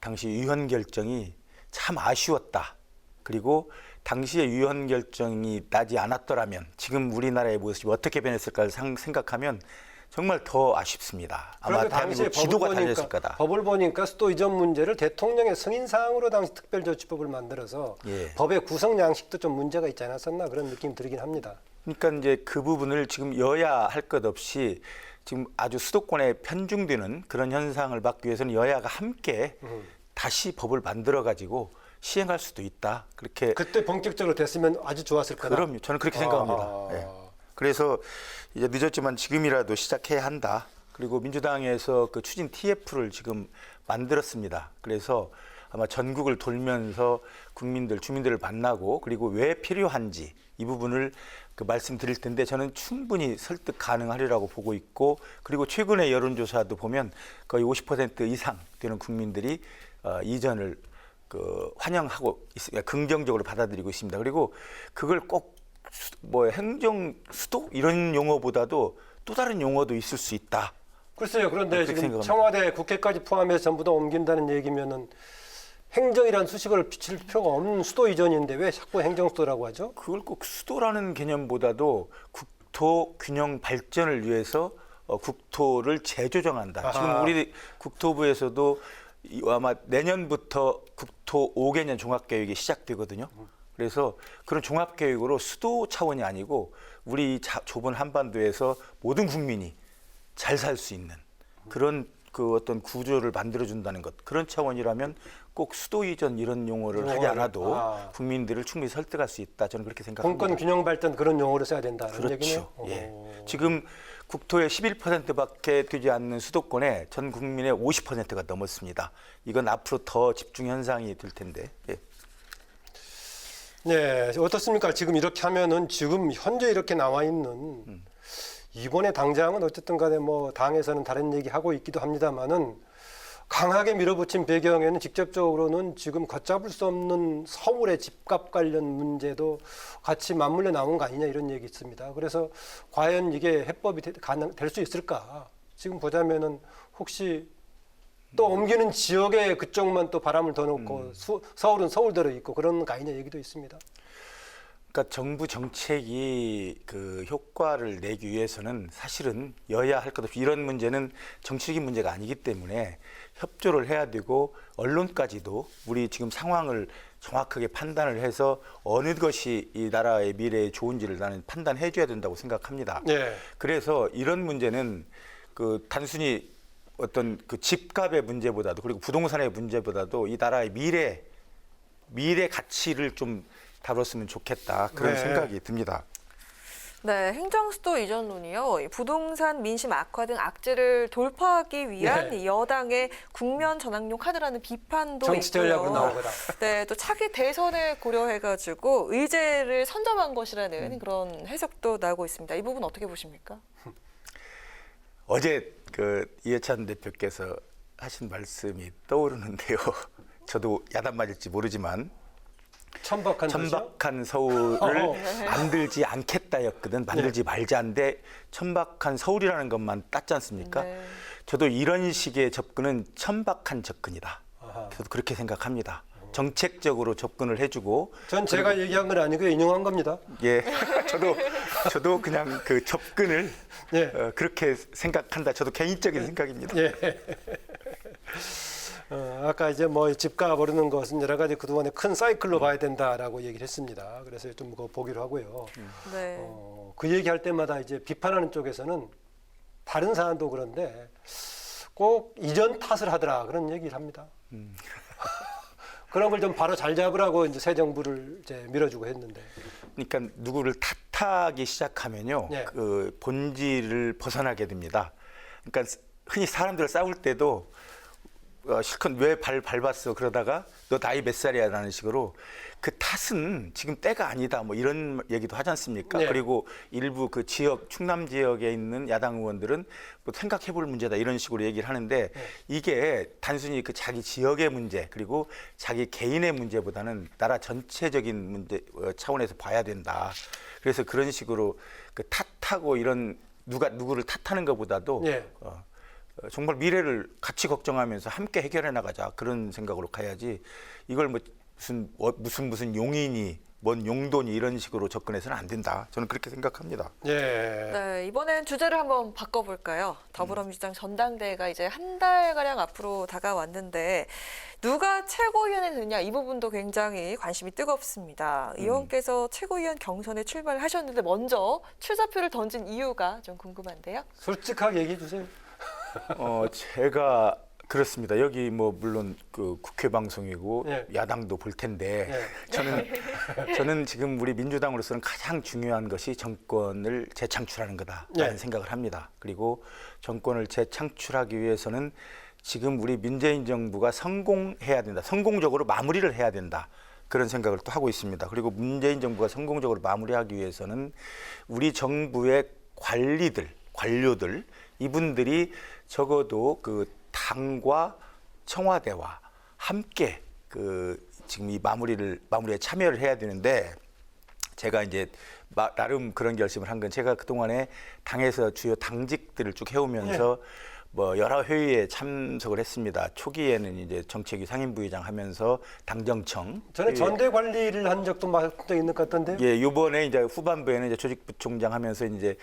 당시 위헌 결정이 참 아쉬웠다. 그리고 당시의 위헌 결정이 나지 않았더라면 지금 우리나라의 모습이 어떻게 변했을까를 생각하면 정말 더 아쉽습니다. 아마 대한민국 지도가 달렸을 거다. 법을 보니까 수도 이전 문제를 대통령의 승인사항으로 당시 특별조치법을 만들어서 법의 구성 양식도 좀 문제가 있지 않았었나 그런 느낌이 들긴 합니다. 그러니까 이제 그 부분을 지금 여야 할 것 없이 지금 아주 수도권에 편중되는 그런 현상을 막기 위해서는 여야가 함께 다시 법을 만들어 가지고 시행할 수도 있다. 그렇게 그때 본격적으로 됐으면 아주 좋았을 거다. 그럼요. 저는 그렇게 생각합니다. 예. 그래서 이제 늦었지만 지금이라도 시작해야 한다. 그리고 민주당에서 그 추진 TF를 지금 만들었습니다. 그래서 아마 전국을 돌면서 주민들을 만나고 그리고 왜 필요한지 이 부분을 말씀드릴 텐데 저는 충분히 설득 가능하리라고 보고 있고 그리고 최근의 여론조사도 보면 거의 50% 이상 되는 국민들이 이전을 환영하고 있습니다. 긍정적으로 받아들이고 있습니다. 그리고 그걸 꼭 행정 수도 이런 용어보다도 또 다른 용어도 있을 수 있다. 글쎄요. 그런데 지금 생각합니다. 청와대 국회까지 포함해서 전부 다 옮긴다는 얘기면은 행정이란 수식어를 붙일 필요가 없는 수도 이전인데 왜 자꾸 행정수도라고 하죠? 그걸 꼭 수도라는 개념보다도 국토 균형 발전을 위해서 국토를 재조정한다. 아하. 지금 우리 국토부에서도 아마 내년부터 국토 5개년 종합계획이 시작되거든요. 그래서 그런 종합계획으로 수도 차원이 아니고 우리 좁은 한반도에서 모든 국민이 잘 살 수 있는 그런 어떤 구조를 만들어준다는 것. 그런 차원이라면 꼭 수도 이전 이런 용어를 하지 않아도 국민들을 충분히 설득할 수 있다. 저는 그렇게 생각합니다. 공권 균형 발전 그런 용어를 써야 된다는 그렇죠. 얘기네요. 예. 지금 국토의 11%밖에 되지 않는 수도권에 전 국민의 50%가 넘었습니다. 이건 앞으로 더 집중 현상이 될 텐데. 예. 네, 어떻습니까? 지금 이렇게 하면은 지금 현재 이렇게 나와 있는 이번에 당장은 어쨌든 간에 뭐 당에서는 다른 얘기 하고 있기도 합니다만은 강하게 밀어붙인 배경에는 직접적으로는 지금 걷잡을 수 없는 서울의 집값 관련 문제도 같이 맞물려 나온 거 아니냐 이런 얘기 있습니다. 그래서 과연 이게 해법이 될 수 있을까? 지금 보자면은 혹시 또 옮기는 지역에 그쪽만 또 바람을 더 놓고 서울은 서울대로 있고 그런 거 아니냐 얘기도 있습니다. 그러니까 정부 정책이 그 효과를 내기 위해서는 사실은 여야 할 것 없이 이런 문제는 정치적인 문제가 아니기 때문에 협조를 해야 되고 언론까지도 우리 지금 상황을 정확하게 판단을 해서 어느 것이 이 나라의 미래에 좋은지를 나는 판단해 줘야 된다고 생각합니다. 네. 그래서 이런 문제는 그 단순히 어떤 그 집값의 문제보다도 그리고 부동산의 문제보다도 이 나라의 미래 가치를 좀 다뤘으면 좋겠다 그런 네. 생각이 듭니다. 네, 행정수도 이전론이요. 부동산 민심 악화 등 악재를 돌파하기 위한 네. 여당의 국면 전환용 카드라는 비판도 정치 있고요. 전략으로 나온 거다. 네, 또 차기 대선을 고려해가지고 의제를 선점한 것이라는 그런 해석도 나오고 있습니다. 이 부분 어떻게 보십니까? 어제 그 이해찬 대표께서 하신 말씀이 떠오르는데요. 저도 야단 맞을지 모르지만 천박한 서울을 만들지 않겠다였거든. 만들지 말자인데 천박한 서울이라는 것만 땄지 않습니까? 네. 저도 이런 식의 접근은 천박한 접근이다. 저도 그렇게 생각합니다. 정책적으로 접근을 해주고. 전 제가 얘기한 건 아니고 인용한 겁니다. 예, 저도 그냥 그 접근을 그렇게 생각한다. 저도 개인적인 생각입니다. 예. 아까 이제 뭐 집값 오르는 것은 여러 가지 그동안의 큰 사이클로 봐야 된다라고 얘기를 했습니다. 그래서 좀 그거 보기로 하고요. 네. 그 얘기할 때마다 이제 비판하는 쪽에서는 다른 사람도 그런데 꼭 이전 탓을 하더라 그런 얘기를 합니다. 그런 걸 좀 바로 잘 잡으라고 이제 새 정부를 이제 밀어주고 했는데. 그러니까 누구를 탓하기 시작하면요, 예. 그 본질을 벗어나게 됩니다. 그러니까 흔히 사람들 싸울 때도 실컷 왜 밟았어 그러다가 너 나이 몇 살이야 라는 식으로 그 탓은 지금 때가 아니다 뭐 이런 얘기도 하지 않습니까? 네. 그리고 일부 그 지역 충남 지역에 있는 야당 의원들은 뭐 생각해볼 문제다 이런 식으로 얘기를 하는데 이게 단순히 그 자기 지역의 문제 그리고 자기 개인의 문제보다는 나라 전체적인 문제 차원에서 봐야 된다. 그래서 그런 식으로 그 탓하고 이런 누구를 탓하는 것보다도 정말 미래를 같이 걱정하면서 함께 해결해 나가자 그런 생각으로 가야지 이걸 뭐 무슨 용인이 뭔 용돈이 이런 식으로 접근해서는 안 된다. 저는 그렇게 생각합니다. 네, 이번엔 주제를 한번 바꿔볼까요? 더불어민주당 전당대회가 이제 한 달가량 앞으로 다가왔는데 누가 최고위원이 되느냐 이 부분도 굉장히 관심이 뜨겁습니다. 의원께서 최고위원 경선에 출마를 하셨는데 먼저 출사표를 던진 이유가 좀 궁금한데요. 솔직하게 얘기해 주세요. 제가 그렇습니다. 여기 뭐 물론 그 국회 방송이고 야당도 볼 텐데 저는 지금 우리 민주당으로서는 가장 중요한 것이 정권을 재창출하는 거다라는 생각을 합니다. 그리고 정권을 재창출하기 위해서는 지금 우리 문재인 정부가 성공해야 된다. 성공적으로 마무리를 해야 된다. 그런 생각을 또 하고 있습니다. 그리고 문재인 정부가 성공적으로 마무리하기 위해서는 우리 정부의 관료들 이분들이 적어도 그 당과 청와대와 함께 그 지금 이 마무리에 참여를 해야 되는데 제가 이제 나름 그런 결심을 한 건 제가 그동안에 당에서 주요 당직들을 쭉 해오면서 뭐 여러 회의에 참석을 했습니다. 초기에는 이제 정책위 상임부의장 하면서 당정청 저는 전대 관리를 한 적도 있는 것 같던데요. 예, 이번에 이제 후반부에는 이제 조직부총장 하면서 이제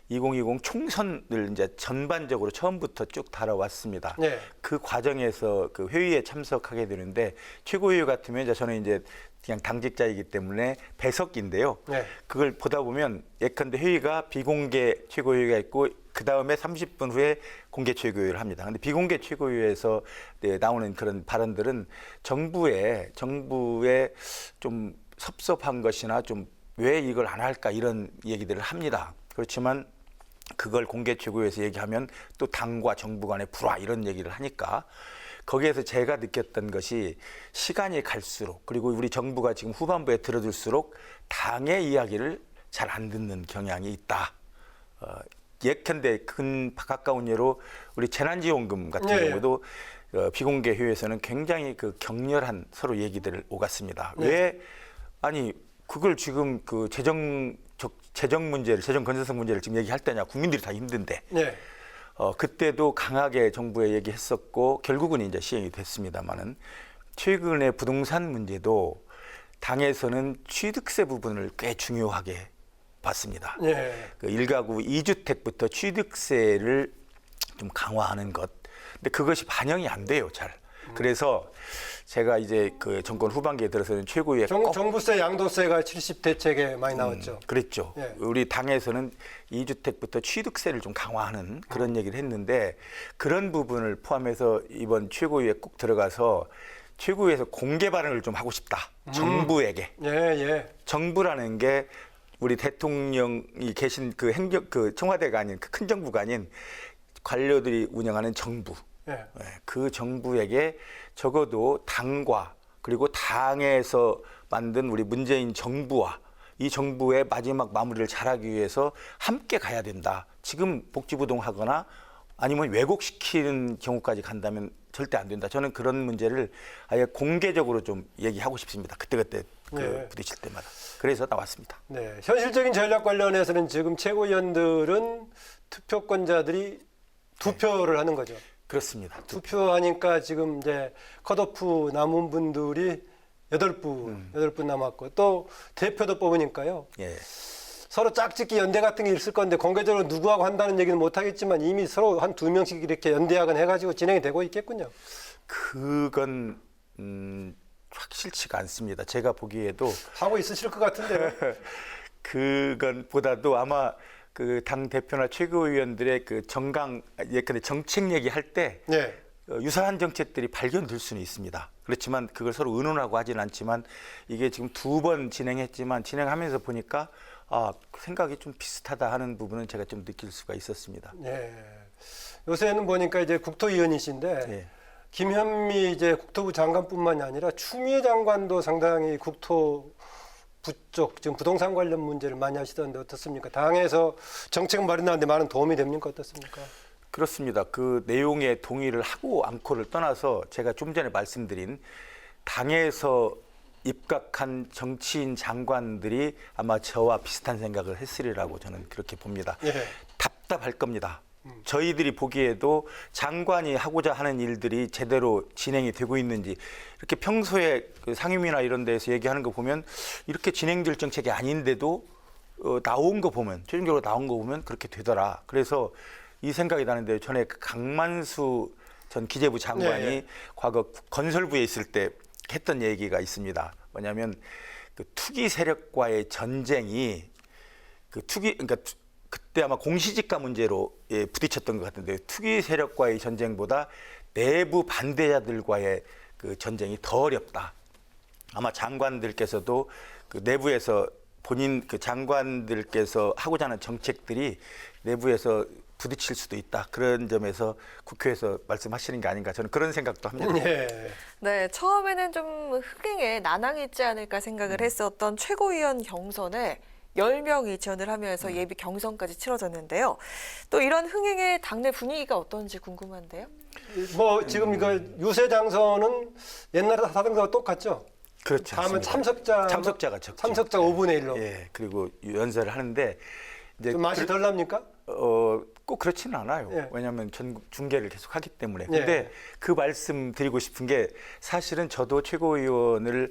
2020 총선을 이제 전반적으로 처음부터 쭉 다뤄왔습니다. 그 과정에서 그 회의에 참석하게 되는데 최고위원 같으면 이제 저는 이제 그냥 당직자이기 때문에 배석인데요. 그걸 보다 보면 예컨대 회의가 비공개 최고위가 있고 그 다음에 30분 후에 공개 최고위를 합니다. 근데 비공개 최고위에서 나오는 그런 발언들은 정부에 좀 섭섭한 것이나 좀 왜 이걸 안 할까 이런 얘기들을 합니다. 그렇지만 그걸 공개 최고위에서 얘기하면 또 당과 정부 간의 불화 이런 얘기를 하니까 거기에서 제가 느꼈던 것이 시간이 갈수록 그리고 우리 정부가 지금 후반부에 들어들수록 당의 이야기를 잘 안 듣는 경향이 있다. 예컨대 가까운 예로 우리 재난지원금 같은 경우도 비공개 회의에서는 굉장히 그 격렬한 서로 얘기들을 오갔습니다. 왜 아니 그걸 지금 그 재정 건전성 문제를 지금 얘기할 때냐 국민들이 다 힘든데 그때도 강하게 정부에 얘기했었고 결국은 이제 시행이 됐습니다만은 최근에 부동산 문제도 당에서는 취득세 부분을 꽤 중요하게 봤습니다. 예. 그 1가구 2주택부터 취득세를 좀 강화하는 것. 근데 그것이 반영이 안 돼요, 잘. 그래서 제가 이제 그 정권 후반기에 들어서는 최고위에 종부세, 양도세가 70대책에 많이 나왔죠. 그랬죠. 예. 우리 당에서는 2주택부터 취득세를 좀 강화하는 그런 얘기를 했는데 그런 부분을 포함해서 이번 최고위에 꼭 들어가서 최고위에서 공개 발언을 좀 하고 싶다. 정부에게. 예. 정부라는 게 우리 대통령이 계신 그 청와대가 아닌 그 큰 정부가 아닌 관료들이 운영하는 정부. 예. 그 정부에게 적어도 당과 그리고 당에서 만든 우리 문재인 정부와 이 정부의 마지막 마무리를 잘하기 위해서 함께 가야 된다. 지금 복지부동하거나 아니면 왜곡시키는 경우까지 간다면 절대 안 된다. 저는 그런 문제를 아예 공개적으로 좀 얘기하고 싶습니다. 그때그때 네. 부딪힐 때마다. 그래서 나왔습니다. 네, 현실적인 전략 관련해서는 지금 최고위원들은 투표권자들이 투표를 하는 거죠. 그렇습니다. 투표하니까 지금 이제 컷오프 남은 분들이 8분 남았고 또 대표도 뽑으니까요. 예. 서로 짝짓기 연대 같은 게 있을 건데 공개적으로 누구하고 한다는 얘기는 못 하겠지만 이미 서로 한 2명씩 이렇게 연대야근 해가지고 진행이 되고 있겠군요. 그건 확실치가 않습니다. 제가 보기에도 하고 있으실 것 같은데요. 그건보다도 아마 그 당 대표나 최고위원들의 그 예컨대 정책 얘기할 때 네. 유사한 정책들이 발견될 수는 있습니다. 그렇지만 그걸 서로 의논하고 하지는 않지만 이게 지금 2번 진행했지만 진행하면서 보니까 생각이 좀 비슷하다 하는 부분은 제가 좀 느낄 수가 있었습니다. 네. 요새는 보니까 이제 국토위원이신데 네. 김현미 이제 국토부 장관뿐만이 아니라 추미애 장관도 상당히 국토부 쪽 지금 부동산 관련 문제를 많이 하시던데 어떻습니까? 당에서 정책 마련하는데 많은 도움이 됩니까? 어떻습니까? 그렇습니다. 그 내용에 동의를 하고 않고를 떠나서 제가 좀 전에 말씀드린 당에서 입각한 정치인 장관들이 아마 저와 비슷한 생각을 했으리라고 저는 그렇게 봅니다. 예. 답답할 겁니다. 저희들이 보기에도 장관이 하고자 하는 일들이 제대로 진행이 되고 있는지 이렇게 평소에 그 상임위나 이런 데서 얘기하는 거 보면 이렇게 진행될 정책이 아닌데도 나온 거 보면 최종적으로 나온 거 보면 그렇게 되더라. 그래서 이 생각이 나는데 전에 강만수 전 기재부 장관이 네. 과거 건설부에 있을 때 했던 얘기가 있습니다. 뭐냐면 그 투기 세력과의 전쟁이 그러니까 그때 아마 공시지가 문제로 부딪혔던 것 같은데 투기 세력과의 전쟁보다 내부 반대자들과의 그 전쟁이 더 어렵다. 아마 장관들께서도 그 내부에서 본인 그 장관들께서 하고자 하는 정책들이 내부에서 부딪힐 수도 있다. 그런 점에서 국회에서 말씀하시는 게 아닌가 저는 그런 생각도 합니다. 네, 처음에는 좀 흥행에 난항이 있지 않을까 생각을 했었던 최고위원 경선에 10명이 지원을 하면서 예비 경선까지 치러졌는데요. 또 이런 흥행의 당내 분위기가 어떤지 궁금한데요. 뭐 지금 이거 유세 장소는 옛날에 사등사와 똑같죠? 그렇죠. 다음은 참석자가 적죠. 참석자 5분의 1로. 예, 그리고 연설을 하는데 이제 좀 맛이 덜 납니까? 꼭 그렇지는 않아요. 예. 왜냐하면 전국 중계를 계속 하기 때문에. 예. 근데 그 말씀 드리고 싶은 게 사실은 저도 최고위원을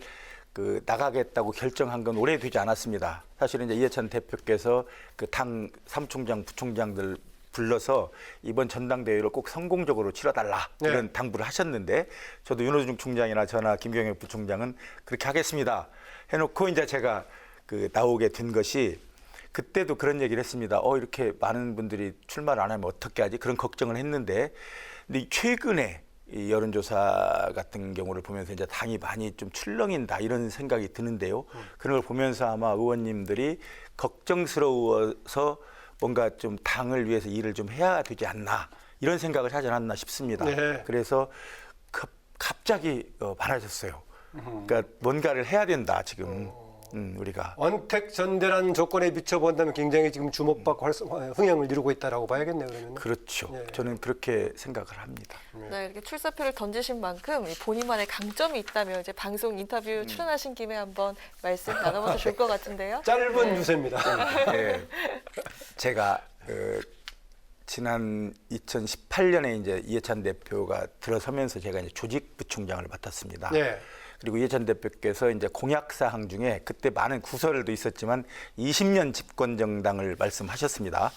나가겠다고 결정한 건 오래되지 않았습니다. 사실은 이제 이해찬 대표께서 그 당 사무총장, 부총장들 불러서 이번 전당대회를 꼭 성공적으로 치러달라 이런 당부를 하셨는데 저도 윤호중 총장이나 저나 김경엽 부총장은 그렇게 하겠습니다 해놓고 이제 제가 나오게 된 것이 그때도 그런 얘기를 했습니다. 이렇게 많은 분들이 출마를 안 하면 어떻게 하지? 그런 걱정을 했는데 근데 최근에 이 여론조사 같은 경우를 보면서 이제 당이 많이 좀 출렁인다 이런 생각이 드는데요. 그런 걸 보면서 아마 의원님들이 걱정스러워서 뭔가 좀 당을 위해서 일을 좀 해야 되지 않나 이런 생각을 하지 않았나 싶습니다. 네. 그래서 갑자기 많아졌어요. 그러니까 뭔가를 해야 된다 지금 우리가. 원택 전대라는 조건에 비춰본다면 굉장히 지금 주목받고 흥행을 이루고 있다라고 봐야겠네요. 그러면. 그렇죠. 예. 저는 그렇게 생각을 합니다. 네, 이렇게 출사표를 던지신 만큼 본인만의 강점이 있다면 이제 방송 인터뷰 출연하신 김에 한번 말씀 나눠봐도 좋을 것 같은데요. 짧은 유세입니다. 네. 제가 지난 2018년에 이제 이해찬 대표가 들어서면서 제가 이제 조직부총장을 맡았습니다. 네. 그리고 이해찬 대표께서 이제 공약 사항 중에 그때 많은 구설도 있었지만 20년 집권 정당을 말씀하셨습니다.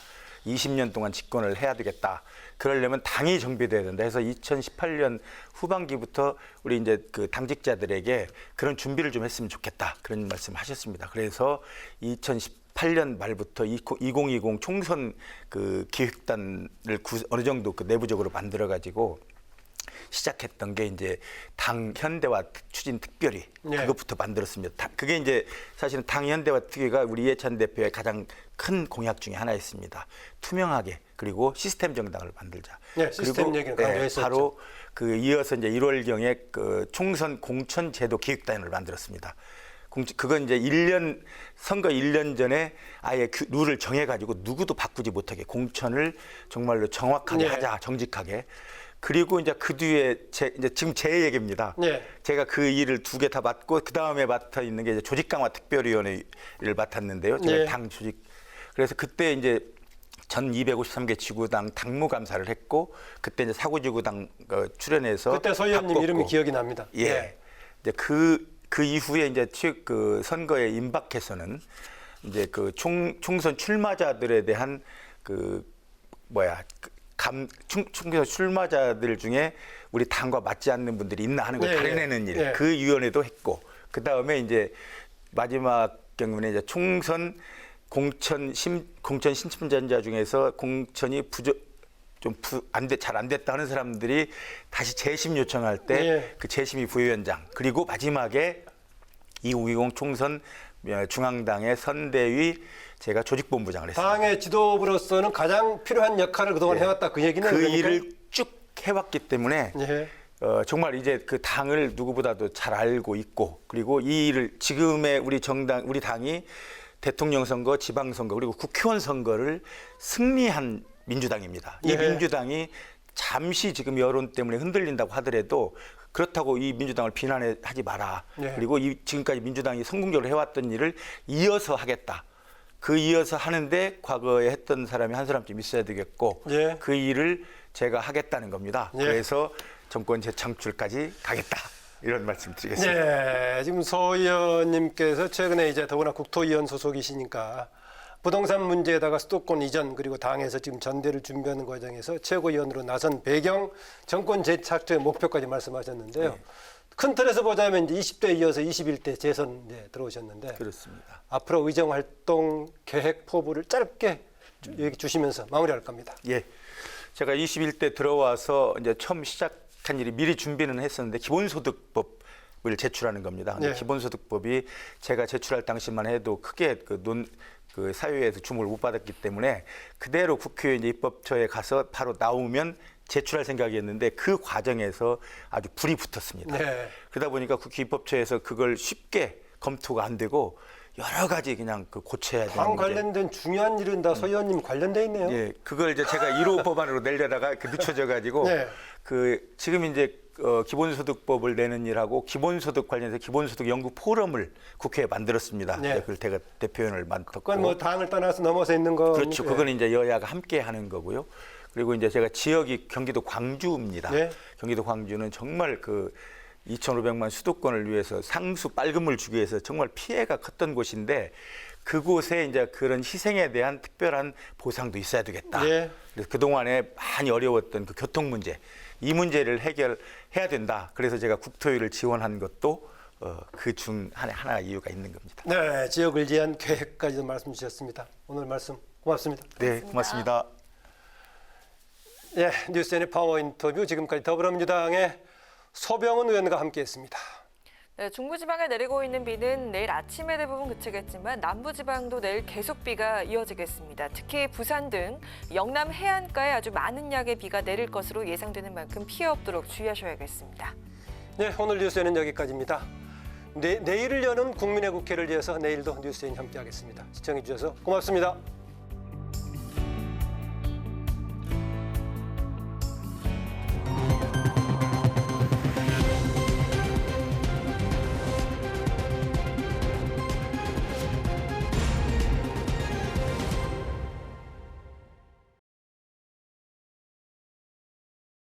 20년 동안 집권을 해야 되겠다. 그러려면 당이 정비돼야 된다. 해서 2018년 후반기부터 우리 이제 그 당직자들에게 그런 준비를 좀 했으면 좋겠다. 그런 말씀하셨습니다. 그래서 2018년 말부터 2020 총선 그 기획단을 어느 정도 그 내부적으로 만들어 가지고 시작했던 게 이제 당 현대화 추진 특별위 그것부터 만들었습니다. 그게 이제 사실은 당 현대화 특위가 우리 이해찬 대표의 가장 큰 공약 중에 하나였습니다. 투명하게 그리고 시스템 정당을 만들자. 네, 시스템 그리고 얘기는 강조했었죠. 바로 그 이어서 이제 1월경에 그 총선 공천 제도 기획단을 만들었습니다. 그건 이제 선거 1년 전에 아예 룰을 정해가지고 누구도 바꾸지 못하게 공천을 정말로 정확하게 하자, 정직하게. 그리고 이제 그 뒤에 이제 지금 제 얘기입니다. 제가 그 일을 2개 다 맡고 그 다음에 맡아 있는 게 이제 조직강화 특별위원회를 맡았는데요. 제가 당 조직. 그래서 그때 이제 전 253개 지구당 당무감사를 했고 그때 이제 사구지구당 출연해서 그때 서 의원님 이름이 기억이 납니다. 예. 이제 그 이후에 이제 그 선거에 임박해서는 이제 그 총선 출마자들에 대한 총선 출마자들 중에 우리 당과 맞지 않는 분들이 있나 하는 걸 가려내는 일. 그 위원회도 했고 그 다음에 이제 마지막 경우는 이제 총선 공천 신청자 중에서 공천이 잘 안 됐다 하는 사람들이 다시 재심 요청할 때 그 재심의 부위원장 그리고 마지막에 2020 총선 중앙당의 선대위 제가 조직본부장을 했습니다. 당의 지도부로서는 가장 필요한 역할을 그동안 해왔다 그 얘기는 그 일을 쭉 해왔기 때문에 정말 이제 그 당을 누구보다도 잘 알고 있고 그리고 이 일을 지금의 우리 당이 대통령 선거, 지방선거 그리고 국회의원 선거를 승리한 민주당입니다. 이 민주당이 잠시 지금 여론 때문에 흔들린다고 하더라도 그렇다고 이 민주당을 비난하지 마라. 그리고 지금까지 민주당이 성공적으로 해왔던 일을 이어서 하겠다. 그 이어서 하는데 과거에 했던 사람이 한 사람쯤 있어야 되겠고 그 일을 제가 하겠다는 겁니다. 그래서 정권 재창출까지 가겠다. 이런 말씀 드리겠습니다. 네, 지금 서 의원님께서 최근에 이제 더구나 국토위원 소속이시니까 부동산 문제에다가 수도권 이전 그리고 당에서 지금 전대를 준비하는 과정에서 최고위원으로 나선 배경 정권 재착출의 목표까지 말씀하셨는데요. 큰 틀에서 보자면 이제 20대 이어서 21대 재선 들어오셨는데 그렇습니다. 앞으로 의정 활동 계획 포부를 짧게 얘기 주시면서 마무리할 겁니다. 예, 제가 21대 들어와서 이제 처음 시작한 일이 미리 준비는 했었는데 기본소득법을 제출하는 겁니다. 기본소득법이 제가 제출할 당시만 해도 크게 그 사회에서 주목을 못 받았기 때문에 그대로 국회 이제 입법처에 가서 바로 나오면 제출할 생각이었는데 그 과정에서 아주 불이 붙었습니다. 그러다 보니까 국회 입법처에서 그걸 쉽게 검토가 안 되고 여러 가지 그냥 고쳐야 되는 당 관련된 중요한 일은 다 서 의원님 관련돼 있네요. 예, 그걸 이제 제가 1호 법안으로 내려다가 늦춰져 가지고 지금 이제 기본소득법을 내는 일하고 기본소득 관련해서 기본소득 연구 포럼을 국회에 만들었습니다. 그걸 제가 대표위원을 맡았고. 그건 뭐 당을 떠나서 넘어서 있는 거. 그렇죠. 그건 이제 여야가 함께 하는 거고요. 그리고 이제 제가 지역이 경기도 광주입니다. 경기도 광주는 정말 2,500만 수도권을 위해서 상수 빨금을 주기 위해서 정말 피해가 컸던 곳인데 그곳에 이제 그런 희생에 대한 특별한 보상도 있어야 되겠다. 그래서 그동안에 많이 어려웠던 그 교통 문제, 이 문제를 해결해야 된다. 그래서 제가 국토위를 지원한 것도 그 중 하나 이유가 있는 겁니다. 네, 지역을 위한 계획까지도 말씀 주셨습니다. 오늘 말씀 고맙습니다. 네, 고맙습니다. 네, 뉴스엔의 파워 인터뷰 지금까지 더불어민주당의 소병은 의원과 함께했습니다. 네, 중부지방에 내리고 있는 비는 내일 아침에 대부분 그치겠지만 남부지방도 내일 계속 비가 이어지겠습니다. 특히 부산 등 영남 해안가에 아주 많은 양의 비가 내릴 것으로 예상되는 만큼 피해 없도록 주의하셔야겠습니다. 네, 오늘 뉴스엔은 여기까지입니다. 내일을 여는 국민의 국회를 위해서 내일도 뉴스엔 함께하겠습니다. 시청해 주셔서 고맙습니다.